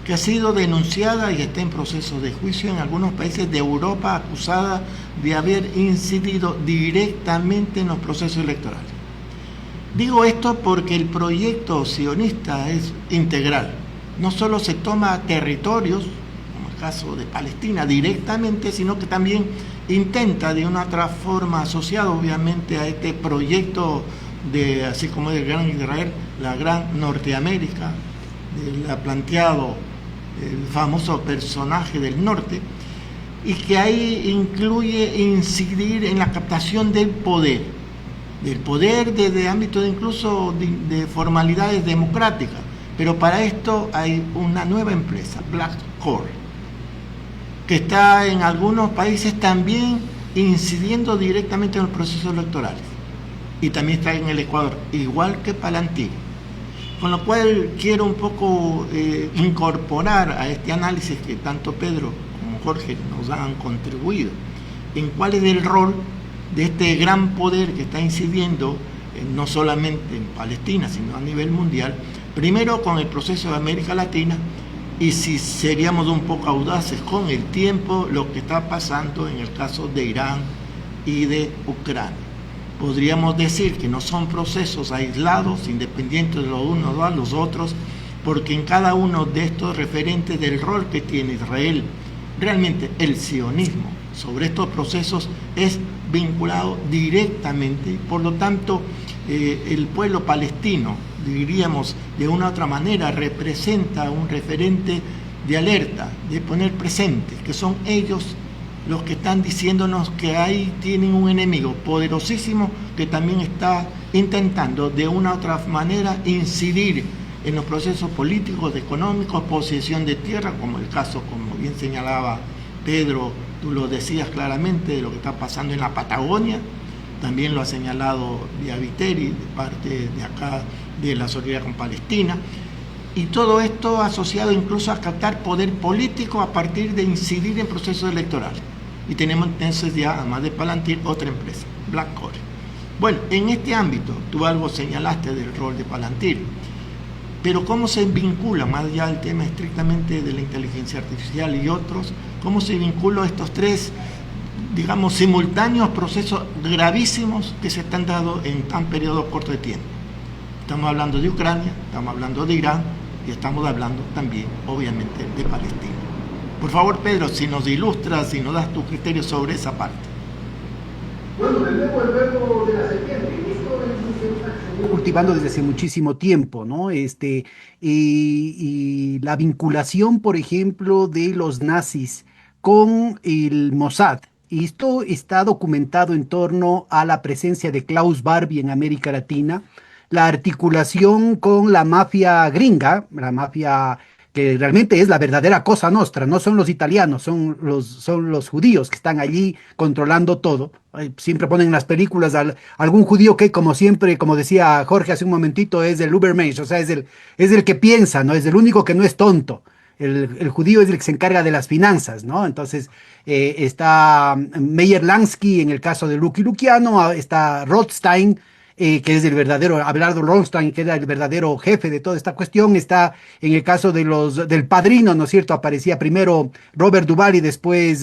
que ha sido denunciada y está en proceso de juicio en algunos países de Europa, acusada de haber incidido directamente en los procesos electorales. Digo esto porque el proyecto sionista es integral. No solo se toma territorios, como el caso de Palestina, directamente, sino que también intenta de una otra forma, asociado obviamente a este proyecto de, así como el Gran Israel, la Gran Norteamérica, ha planteado el famoso personaje del norte, y que ahí incluye incidir en la captación del poder desde ámbito incluso de formalidades democráticas. Pero para esto hay una nueva empresa, BlackCore, que está en algunos países también incidiendo directamente en los procesos electorales, y también está en el Ecuador, igual que Palantir. Con lo cual quiero un poco incorporar a este análisis que tanto Pedro como Jorge nos han contribuido, en cuál es el rol de este gran poder que está incidiendo no solamente en Palestina, sino a nivel mundial, primero con el proceso de América Latina, y si seríamos un poco audaces con el tiempo, lo que está pasando en el caso de Irán y de Ucrania. Podríamos decir que no son procesos aislados, independientes de los unos a los otros, porque en cada uno de estos referentes del rol que tiene Israel, realmente el sionismo sobre estos procesos es vinculado directamente. Por lo tanto, el pueblo palestino, diríamos de una u otra manera, representa un referente de alerta, de poner presente, que son ellos los que están diciéndonos que ahí tienen un enemigo poderosísimo que también está intentando de una u otra manera incidir en los procesos políticos, económicos, posesión de tierra, como el caso, como bien señalaba Pedro, tú lo decías claramente, de lo que está pasando en la Patagonia. También lo ha señalado Vía Viteri, de parte de acá de la solidaridad con Palestina, y todo esto asociado incluso a captar poder político a partir de incidir en procesos electorales. Y tenemos entonces ya, además de Palantir, otra empresa, BlackCore. Bueno, en este ámbito, tú algo señalaste del rol de Palantir, pero ¿cómo se vincula, más allá del tema estrictamente de la inteligencia artificial y otros, cómo se vinculan estos tres, digamos, simultáneos procesos gravísimos que se están dando en tan periodo corto de tiempo? Estamos hablando de Ucrania, estamos hablando de Irán y estamos hablando también, obviamente, de Palestina. Por favor, Pedro, si nos ilustras, si nos das tu criterio sobre esa parte. Bueno, de nuevo el verbo de la serpiente. cultivando desde hace muchísimo tiempo, ¿no? Y la vinculación, por ejemplo, de los nazis con el Mossad. Y esto está documentado en torno a la presencia de Klaus Barbie en América Latina, la articulación con la mafia gringa, la mafia que realmente es la verdadera Cosa Nostra, no son los italianos, son los judíos que están allí controlando todo. Siempre ponen en las películas algún judío que, como siempre, como decía Jorge hace un momentito, es el Übermensch, o sea, es el que piensa, ¿no? Es el único que no es tonto. El judío es el que se encarga de las finanzas, ¿no? Entonces, está Meyer Lansky en el caso de Lucky Luciano, está Rothstein, que es el verdadero, Abelardo Rothstein, que era el verdadero jefe de toda esta cuestión, está en el caso del Padrino, ¿no es cierto? Aparecía primero Robert Duvall y después,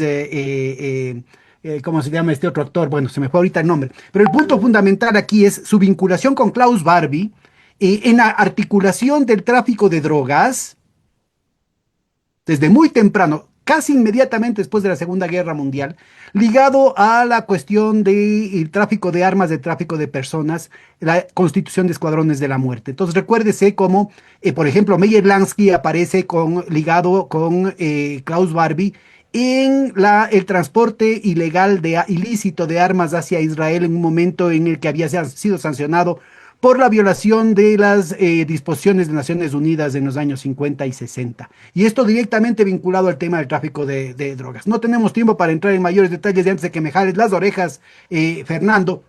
¿cómo se llama este otro actor? Bueno, se me fue ahorita el nombre. Pero el punto fundamental aquí es su vinculación con Klaus Barbie, en la articulación del tráfico de drogas, desde muy temprano, casi inmediatamente después de la Segunda Guerra Mundial, ligado a la cuestión del tráfico de armas, del tráfico de personas, la constitución de escuadrones de la muerte. Entonces recuérdese cómo, por ejemplo, Meyer Lansky aparece ligado con Klaus Barbie en el transporte ilegal ilícito de armas hacia Israel en un momento en el que había sido sancionado por la violación de las disposiciones de Naciones Unidas en los años 50 y 60. Y esto directamente vinculado al tema del tráfico de drogas. No tenemos tiempo para entrar en mayores detalles y antes de que me jales las orejas, Fernando,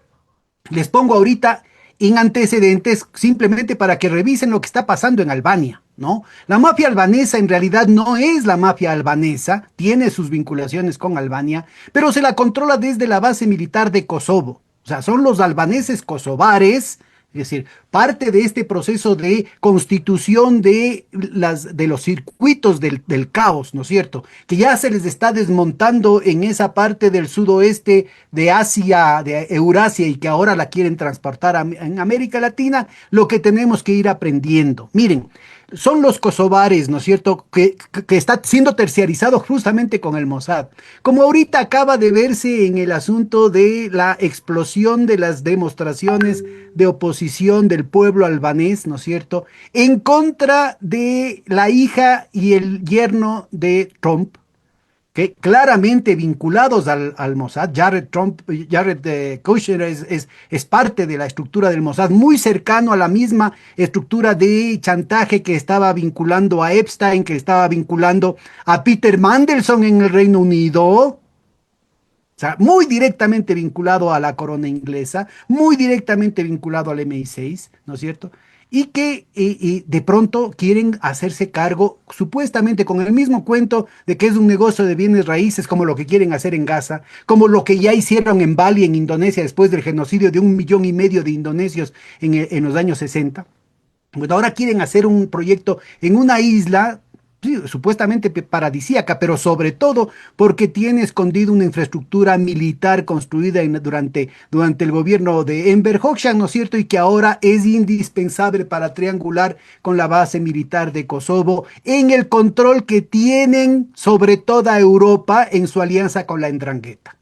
les pongo ahorita en antecedentes simplemente para que revisen lo que está pasando en Albania, ¿no? La mafia albanesa en realidad no es la mafia albanesa, tiene sus vinculaciones con Albania, pero se la controla desde la base militar de Kosovo. O sea, son los albaneses kosovares. Es decir, parte de este proceso de constitución de los circuitos del caos, ¿no es cierto? Que ya se les está desmontando en esa parte del sudoeste de Asia, de Eurasia, y que ahora la quieren transportar en América Latina, lo que tenemos que ir aprendiendo. Miren, son los kosovares, ¿no es cierto?, que está siendo terciarizado justamente con el Mossad. Como ahorita acaba de verse en el asunto de la explosión de las demostraciones de oposición del pueblo albanés, ¿no es cierto?, en contra de la hija y el yerno de Trump, que claramente vinculados al Mossad. Jared Kushner es parte de la estructura del Mossad, muy cercano a la misma estructura de chantaje que estaba vinculando a Epstein, que estaba vinculando a Peter Mandelson en el Reino Unido. O sea, muy directamente vinculado a la corona inglesa, muy directamente vinculado al MI6, ¿no es cierto? Y que de pronto quieren hacerse cargo, supuestamente con el mismo cuento de que es un negocio de bienes raíces, como lo que quieren hacer en Gaza, como lo que ya hicieron en Bali, en Indonesia, después del genocidio de 1,5 millones de indonesios en los años 60. Bueno, ahora quieren hacer un proyecto en una isla, sí, supuestamente paradisíaca, pero sobre todo porque tiene escondido una infraestructura militar construida durante el gobierno de Enver Hoxha, ¿no es cierto? Y que ahora es indispensable para triangular con la base militar de Kosovo en el control que tienen sobre toda Europa en su alianza con la Ndrangheta.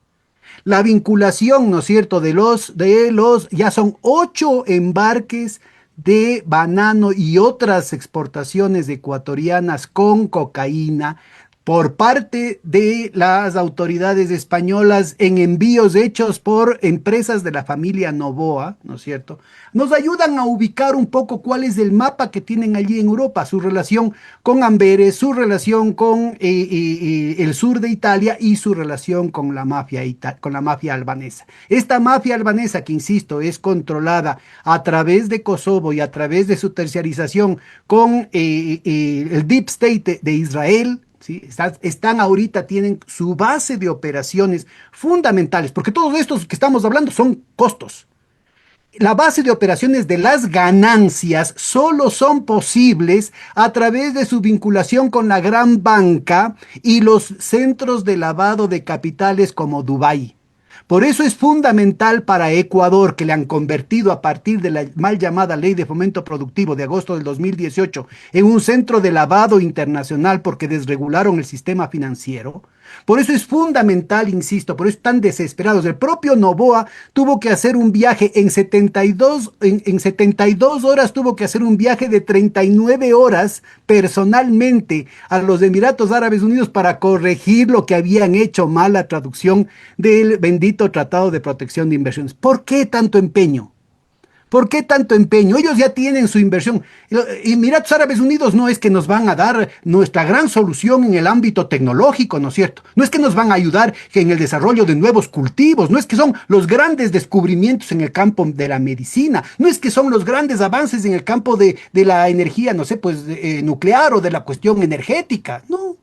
La vinculación, ¿no es cierto?, ya son 8 embarques de banano y otras exportaciones ecuatorianas con cocaína por parte de las autoridades españolas en envíos hechos por empresas de la familia Novoa, ¿no es cierto? Nos ayudan a ubicar un poco cuál es el mapa que tienen allí en Europa, su relación con Amberes, su relación con el sur de Italia y su relación con la mafia albanesa. Esta mafia albanesa, que insisto, es controlada a través de Kosovo y a través de su terciarización con el Deep State de Israel. ¿Sí? Están ahorita, tienen su base de operaciones fundamentales, porque todos estos que estamos hablando son costos. La base de operaciones de las ganancias solo son posibles a través de su vinculación con la gran banca y los centros de lavado de capitales como Dubái. Por eso es fundamental para Ecuador, que le han convertido a partir de la mal llamada Ley de Fomento Productivo de agosto del 2018 en un centro de lavado internacional porque desregularon el sistema financiero. Por eso es fundamental, insisto, por eso están desesperados. El propio Noboa tuvo que hacer un viaje en 72, en 72 horas, tuvo que hacer un viaje de 39 horas personalmente a los Emiratos Árabes Unidos para corregir lo que habían hecho mal la traducción del bendito Tratado de Protección de Inversiones. ¿Por qué tanto empeño? ¿Por qué tanto empeño? Ellos ya tienen su inversión. Emiratos Árabes Unidos no es que nos van a dar nuestra gran solución en el ámbito tecnológico, ¿no es cierto? No es que nos van a ayudar en el desarrollo de nuevos cultivos, no es que son los grandes descubrimientos en el campo de la medicina, no es que son los grandes avances en el campo de la energía, no sé, pues nuclear o de la cuestión energética, no.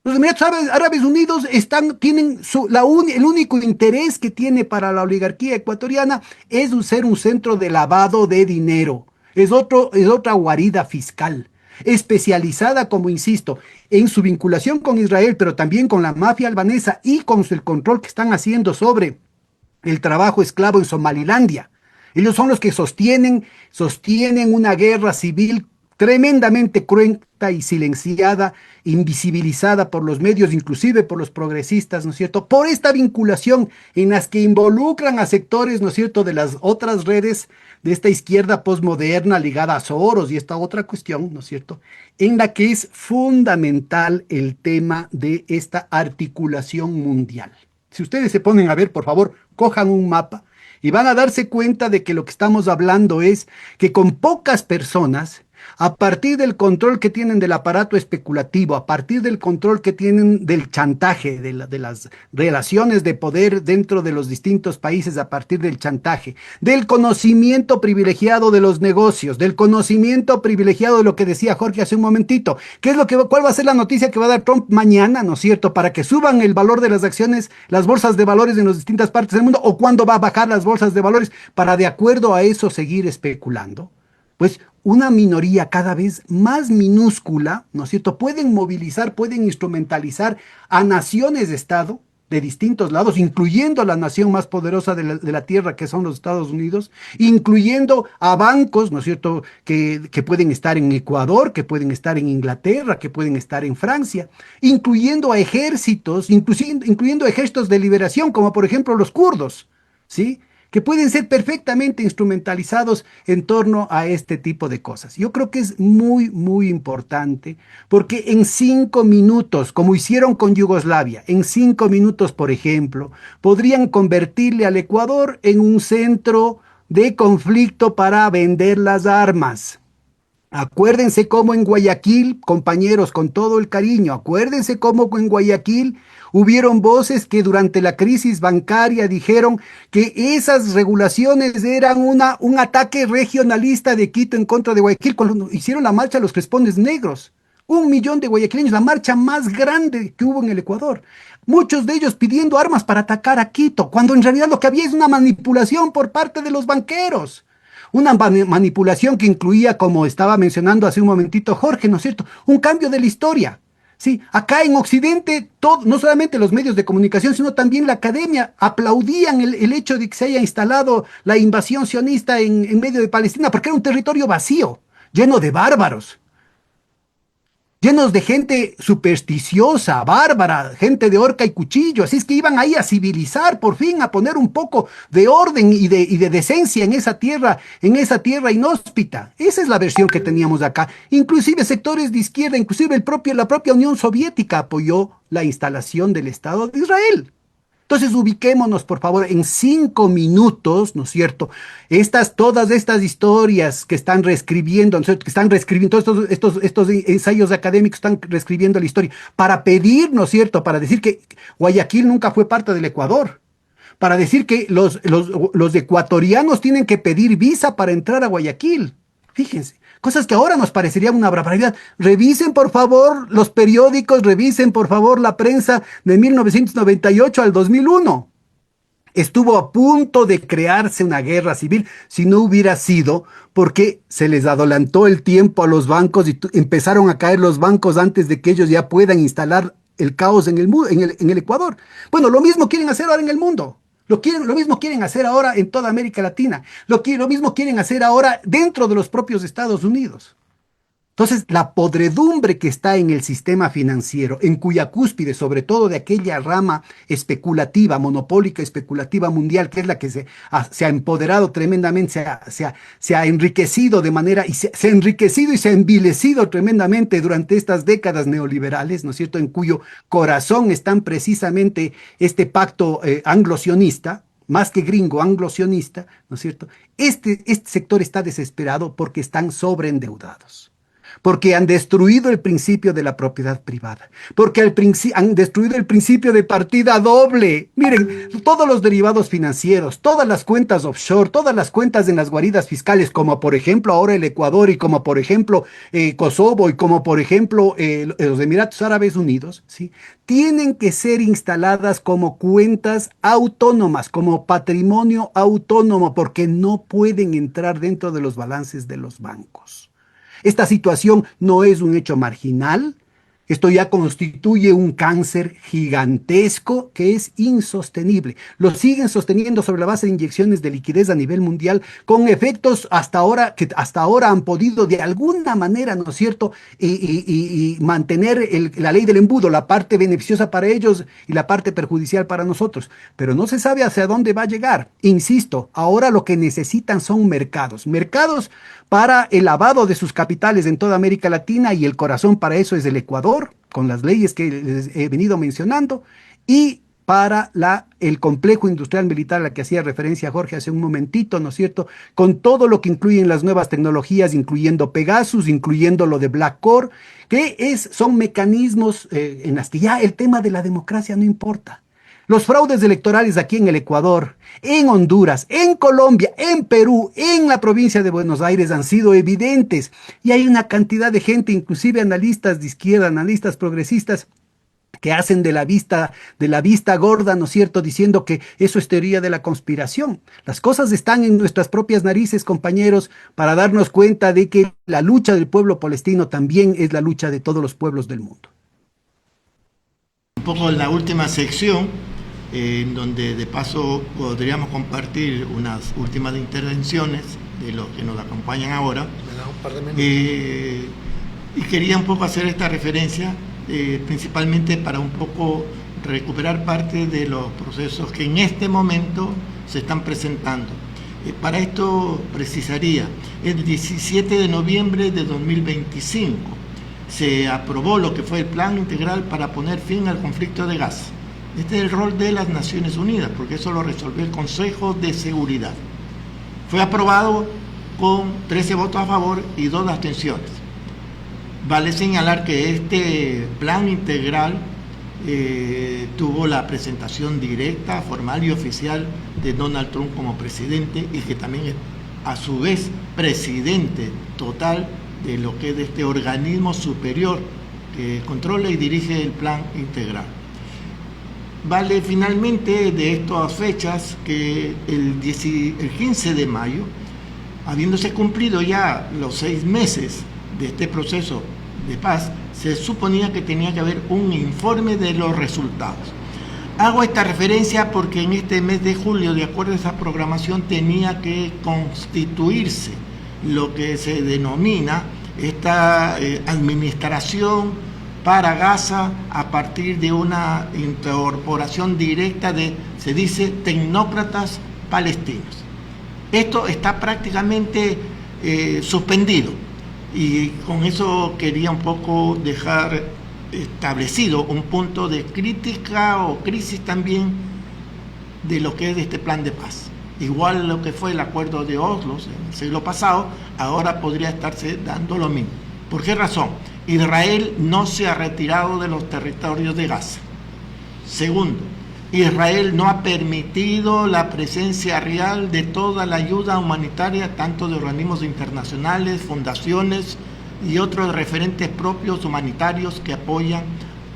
Los Emiratos Árabes Unidos tienen el único interés que tiene para la oligarquía ecuatoriana es ser un centro de lavado de dinero. Es otra guarida fiscal, especializada, como insisto, en su vinculación con Israel, pero también con la mafia albanesa y con el control que están haciendo sobre el trabajo esclavo en Somalilandia. Ellos son los que sostienen una guerra civil tremendamente cruenta y silenciada, invisibilizada por los medios, inclusive por los progresistas, ¿no es cierto? Por esta vinculación en las que involucran a sectores, ¿no es cierto?, de las otras redes de esta izquierda posmoderna ligada a Soros y esta otra cuestión, ¿no es cierto?, en la que es fundamental el tema de esta articulación mundial. Si ustedes se ponen a ver, por favor, cojan un mapa y van a darse cuenta de que lo que estamos hablando es que con pocas personas, a partir del control que tienen del aparato especulativo, a partir del control que tienen del chantaje, de las relaciones de poder dentro de los distintos países, a partir del chantaje, del conocimiento privilegiado de los negocios, del conocimiento privilegiado de lo que decía Jorge hace un momentito, cuál va a ser la noticia que va a dar Trump mañana, ¿no es cierto?, para que suban el valor de las acciones, las bolsas de valores en las distintas partes del mundo, o cuándo va a bajar las bolsas de valores, para de acuerdo a eso seguir especulando. Pues una minoría cada vez más minúscula, ¿no es cierto?, pueden movilizar, pueden instrumentalizar a naciones de Estado de distintos lados, incluyendo a la nación más poderosa de la Tierra, que son los Estados Unidos, incluyendo a bancos, ¿no es cierto?, que pueden estar en Ecuador, que pueden estar en Inglaterra, que pueden estar en Francia, incluyendo a ejércitos, incluyendo ejércitos de liberación, como por ejemplo los kurdos, ¿sí?, que pueden ser perfectamente instrumentalizados en torno a este tipo de cosas. Yo creo que es muy, muy importante, porque en 5 minutos, como hicieron con Yugoslavia, en 5 minutos, por ejemplo, podrían convertirle al Ecuador en un centro de conflicto para vender las armas. Acuérdense cómo en Guayaquil, compañeros, con todo el cariño, acuérdense cómo en Guayaquil hubieron voces que durante la crisis bancaria dijeron que esas regulaciones eran un ataque regionalista de Quito en contra de Guayaquil, cuando hicieron la marcha de los Crespones Negros. 1 millón de guayaquileños, la marcha más grande que hubo en el Ecuador. Muchos de ellos pidiendo armas para atacar a Quito, cuando en realidad lo que había es una manipulación por parte de los banqueros. Una manipulación que incluía, como estaba mencionando hace un momentito Jorge, ¿no es cierto?, un cambio de la historia. Sí, acá en Occidente, no solamente los medios de comunicación, sino también la academia aplaudían el hecho de que se haya instalado la invasión sionista en medio de Palestina, porque era un territorio vacío, lleno de bárbaros, llenos de gente supersticiosa, bárbara, gente de horca y cuchillo. Así es que iban ahí a civilizar, por fin, a poner un poco de orden y de decencia en esa tierra inhóspita. Esa es la versión que teníamos acá. Inclusive sectores de izquierda, inclusive la propia Unión Soviética apoyó la instalación del Estado de Israel. Entonces ubiquémonos, por favor, en 5 minutos, ¿no es cierto? Todas estas historias que están reescribiendo, ¿no es cierto?, que están reescribiendo, todos estos ensayos académicos están reescribiendo la historia, para pedir, ¿no es cierto?, para decir que Guayaquil nunca fue parte del Ecuador, para decir que los ecuatorianos tienen que pedir visa para entrar a Guayaquil. Fíjense. Cosas que ahora nos parecerían una barbaridad. Revisen, por favor, los periódicos, revisen, por favor, la prensa de 1998 al 2001. Estuvo a punto de crearse una guerra civil si no hubiera sido porque se les adelantó el tiempo a los bancos y empezaron a caer los bancos antes de que ellos ya puedan instalar el caos en el Ecuador. Bueno, lo mismo quieren hacer ahora en el mundo. Lo mismo quieren hacer ahora en toda América Latina. Lo mismo quieren hacer ahora dentro de los propios Estados Unidos. Entonces, la podredumbre que está en el sistema financiero, en cuya cúspide, sobre todo de aquella rama especulativa, monopólica, especulativa mundial, que es la que se ha empoderado tremendamente, se ha enriquecido de manera, y se ha enriquecido y se ha envilecido tremendamente durante estas décadas neoliberales, ¿no es cierto?, en cuyo corazón están precisamente este pacto anglo-sionista, más que gringo, anglo-sionista, ¿no es cierto? Este sector está desesperado porque están sobreendeudados, porque han destruido el principio de la propiedad privada, porque han destruido el principio de partida doble. Miren, todos los derivados financieros, todas las cuentas offshore, todas las cuentas en las guaridas fiscales, como por ejemplo ahora el Ecuador y como por ejemplo Kosovo y como por ejemplo los Emiratos Árabes Unidos, ¿sí? Tienen que ser instaladas como cuentas autónomas, como patrimonio autónomo, porque no pueden entrar dentro de los balances de los bancos. Esta situación no es un hecho marginal, esto ya constituye un cáncer gigantesco que es insostenible. Lo siguen sosteniendo sobre la base de inyecciones de liquidez a nivel mundial con efectos que hasta ahora han podido de alguna manera, ¿no es cierto?, y mantener la ley del embudo, la parte beneficiosa para ellos y la parte perjudicial para nosotros. Pero no se sabe hacia dónde va a llegar. Insisto, ahora lo que necesitan son mercados para el lavado de sus capitales en toda América Latina, y el corazón para eso es el Ecuador, con las leyes que les he venido mencionando, y para el complejo industrial militar a la que hacía referencia Jorge hace un momentito, ¿no es cierto?, con todo lo que incluyen las nuevas tecnologías, incluyendo Pegasus, incluyendo lo de Black Core, son mecanismos en las que ya el tema de la democracia no importa. Los fraudes electorales aquí en el Ecuador, en Honduras, en Colombia, en Perú, en la provincia de Buenos Aires han sido evidentes. Y hay una cantidad de gente, inclusive analistas de izquierda, analistas progresistas, que hacen de la vista gorda, ¿no es cierto?, diciendo que eso es teoría de la conspiración. Las cosas están en nuestras propias narices, compañeros, para darnos cuenta de que la lucha del pueblo palestino también es la lucha de todos los pueblos del mundo. Un poco en la última sección, en donde de paso podríamos compartir unas últimas intervenciones de los que nos acompañan ahora. Me da un par de minutos. Y quería un poco hacer esta referencia, principalmente para un poco recuperar parte de los procesos que en este momento se están presentando. Para esto precisaría, el 17 de noviembre de 2025 se aprobó lo que fue el Plan Integral para poner fin al conflicto de Gaza. Este es el rol de las Naciones Unidas, porque eso lo resolvió el Consejo de Seguridad. Fue aprobado con 13 votos a favor y 2 abstenciones. Vale señalar que este plan integral tuvo la presentación directa, formal y oficial de Donald Trump como presidente, y que también es a su vez presidente total de lo que es de este organismo superior que controla y dirige el plan integral. Vale finalmente de estas fechas que el 15 de mayo, habiéndose cumplido ya los 6 meses de este proceso de paz, se suponía que tenía que haber un informe de los resultados. Hago esta referencia porque en este mes de julio, de acuerdo a esa programación, tenía que constituirse lo que se denomina esta administración para Gaza a partir de una incorporación directa de, se dice, tecnócratas palestinos. Esto está prácticamente suspendido, y con eso quería un poco dejar establecido un punto de crítica o crisis también de lo que es este plan de paz. Igual lo que fue el acuerdo de Oslo en el siglo pasado, ahora podría estarse dando lo mismo. ¿Por qué razón? Israel no se ha retirado de los territorios de Gaza. Segundo, Israel no ha permitido la presencia real de toda la ayuda humanitaria, tanto de organismos internacionales, fundaciones y otros referentes propios humanitarios que apoyan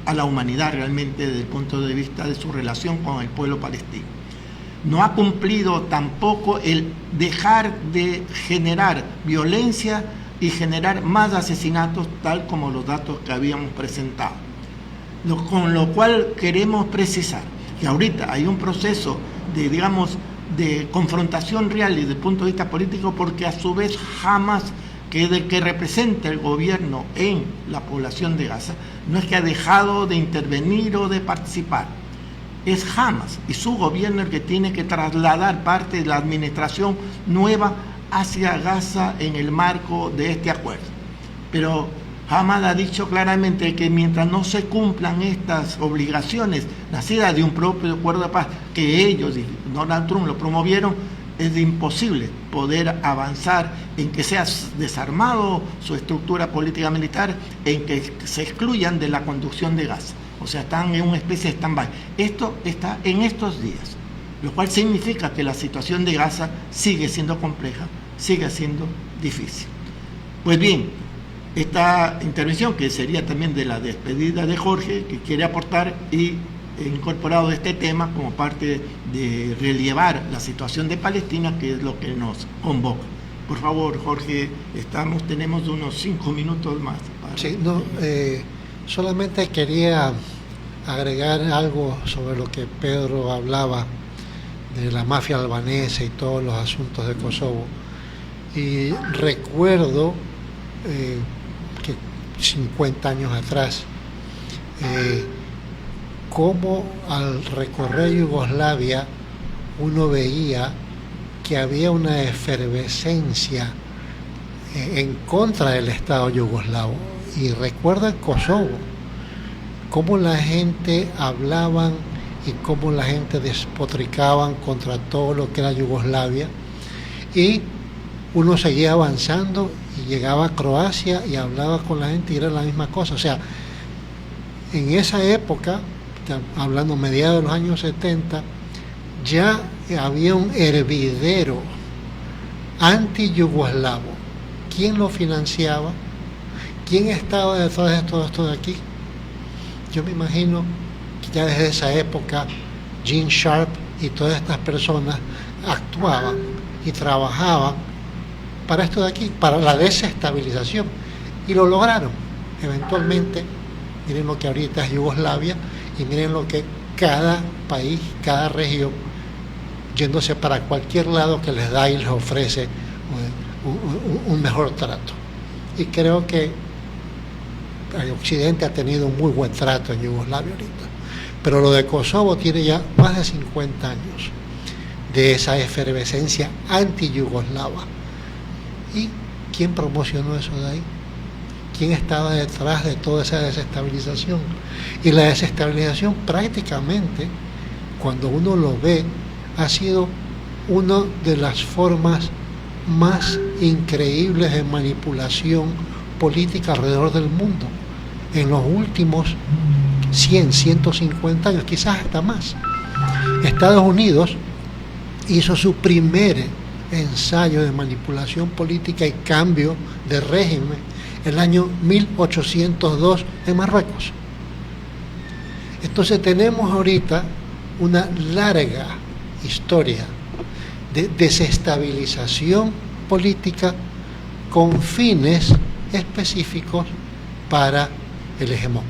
a la humanidad realmente desde el punto de vista de su relación con el pueblo palestino. No ha cumplido tampoco el dejar de generar violencia y generar más asesinatos, tal como los datos que habíamos presentado. Con lo cual queremos precisar que ahorita hay un proceso de, digamos, de confrontación real y desde el punto de vista político, porque a su vez Hamas, que es el que representa el gobierno en la población de Gaza, no es que ha dejado de intervenir o de participar, es Hamas y su gobierno el que tiene que trasladar parte de la administración nueva hacia Gaza en el marco de este acuerdo. Pero Hamas ha dicho claramente que mientras no se cumplan estas obligaciones nacidas de un propio acuerdo de paz que ellos y Donald Trump lo promovieron, es imposible poder avanzar en que sea desarmado su estructura política militar, en que se excluyan de la conducción de Gaza. O sea, están en una especie de stand-by. Esto está en estos días, lo cual significa que la situación de Gaza sigue siendo compleja, sigue siendo difícil. Pues bien, esta intervención, que sería también de la despedida de Jorge, que quiere aportar y incorporado este tema como parte de relevar la situación de Palestina, que es lo que nos convoca. Por favor, Jorge, tenemos unos 5 minutos más. Sí, solamente quería agregar algo sobre lo que Pedro hablaba de la mafia albanesa y todos los asuntos de Kosovo. Y recuerdo que 50 años atrás, cómo al recorrer Yugoslavia uno veía que había una efervescencia en contra del Estado yugoslavo. Y recuerda Kosovo, cómo la gente hablaban y cómo la gente despotricaban contra todo lo que era Yugoslavia. Y uno seguía avanzando y llegaba a Croacia y hablaba con la gente y era la misma cosa. O sea, en esa época, hablando mediados de los años 70, ya había un hervidero anti-yugoslavo. ¿Quién lo financiaba? ¿Quién estaba detrás de todo esto de aquí? Yo me imagino que ya desde esa época Gene Sharp y todas estas personas actuaban y trabajaban para esto de aquí, para la desestabilización, y lo lograron. Eventualmente, miren lo que ahorita es Yugoslavia y miren lo que cada país, cada región, yéndose para cualquier lado que les da y les ofrece un mejor trato. Y creo que el Occidente ha tenido un muy buen trato en Yugoslavia ahorita. Pero lo de Kosovo tiene ya más de 50 años de esa efervescencia anti-yugoslava. ¿Y quién promocionó eso de ahí? ¿Quién estaba detrás de toda esa desestabilización? Y la desestabilización prácticamente, cuando uno lo ve, ha sido una de las formas más increíbles de manipulación política alrededor del mundo en los últimos 100, 150 años, quizás hasta más. Estados Unidos hizo su primer ensayo de manipulación política y cambio de régimen el año 1802 en Marruecos. Entonces tenemos ahorita una larga historia de desestabilización política con fines específicos para el hegemón.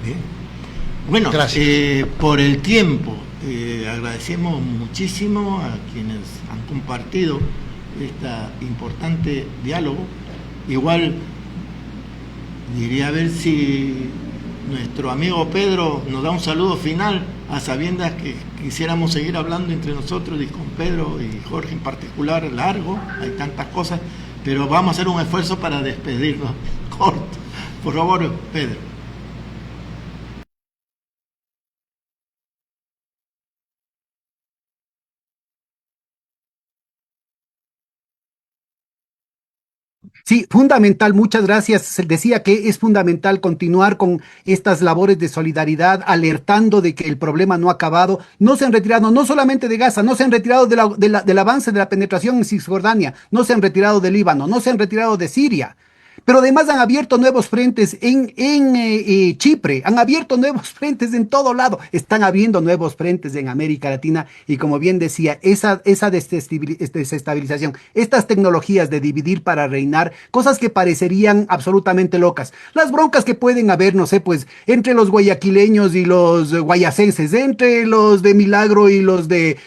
Bien. Bueno, por el tiempo, agradecemos muchísimo a quienes han compartido este importante diálogo. Igual diría a ver si nuestro amigo Pedro nos da un saludo final, a sabiendas que quisiéramos seguir hablando entre nosotros y con Pedro y Jorge en particular largo, hay tantas cosas, pero vamos a hacer un esfuerzo para despedirnos corto. Por favor, Pedro. Sí, fundamental, muchas gracias. Se decía que es fundamental continuar con estas labores de solidaridad, alertando de que el problema no ha acabado. No se han retirado, no solamente de Gaza, no se han retirado del avance de la penetración en Cisjordania, no se han retirado de Líbano, no se han retirado de Siria. Pero además han abierto nuevos frentes en Chipre, han abierto nuevos frentes en todo lado, están abriendo nuevos frentes en América Latina y como bien decía, esa desestabilización, estas tecnologías de dividir para reinar, cosas que parecerían absolutamente locas. Las broncas que pueden haber, no sé, pues entre los guayaquileños y los guayacenses, entre los de Milagro y los de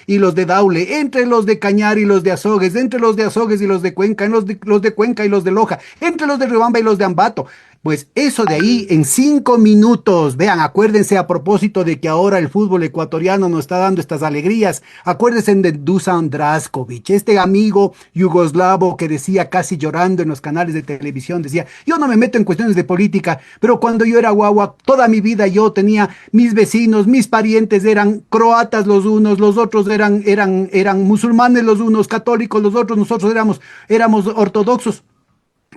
Daule, entre los de Cañar y los de Azogues, entre los de Azogues y los de Cuenca, los de Cuenca y los de Loja, entre los de Riobamba y los de Ambato. Pues eso de ahí en 5 minutos, vean, acuérdense a propósito de que ahora el fútbol ecuatoriano nos está dando estas alegrías, acuérdense de Dusan Draskovic, este amigo yugoslavo que decía casi llorando en los canales de televisión, decía, yo no me meto en cuestiones de política, pero cuando yo era guagua, toda mi vida yo tenía mis vecinos, mis parientes eran croatas los unos, los otros eran musulmanes los unos, católicos los otros, nosotros éramos ortodoxos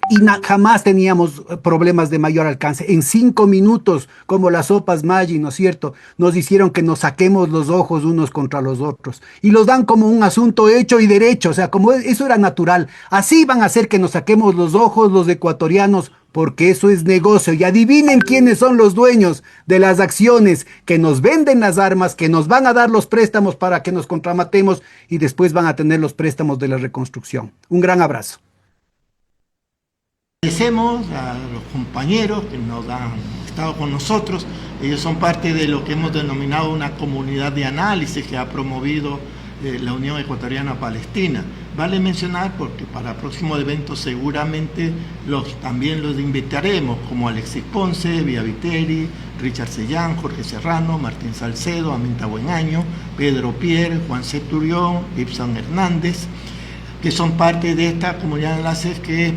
y jamás teníamos problemas de mayor alcance. En 5 minutos, como las sopas Maggi, ¿no es cierto?, nos hicieron que nos saquemos los ojos unos contra los otros. Y los dan como un asunto hecho y derecho, o sea, como eso era natural. Así van a hacer que nos saquemos los ojos los ecuatorianos, porque eso es negocio. Y adivinen quiénes son los dueños de las acciones que nos venden las armas, que nos van a dar los préstamos para que nos contramatemos y después van a tener los préstamos de la reconstrucción. Un gran abrazo. Agradecemos a los compañeros que nos han estado con nosotros. Ellos son parte de lo que hemos denominado una comunidad de análisis que ha promovido la Unión Ecuatoriana Palestina. Vale mencionar porque para próximos eventos seguramente también los invitaremos, como Alexis Ponce, Vía Viteri, Richard Sellán, Jorge Serrano, Martín Salcedo, Aminta Buenaño, Pedro Pierre, Juan Centurión, Ibsen Hernández, que son parte de esta comunidad de enlaces que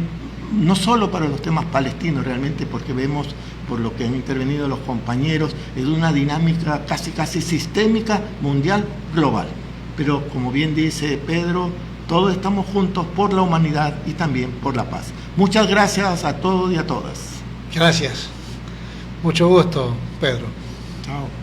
no solo para los temas palestinos realmente, porque vemos por lo que han intervenido los compañeros, es una dinámica casi sistémica, mundial, global. Pero como bien dice Pedro, todos estamos juntos por la humanidad y también por la paz. Muchas gracias a todos y a todas. Gracias. Mucho gusto, Pedro. Chao.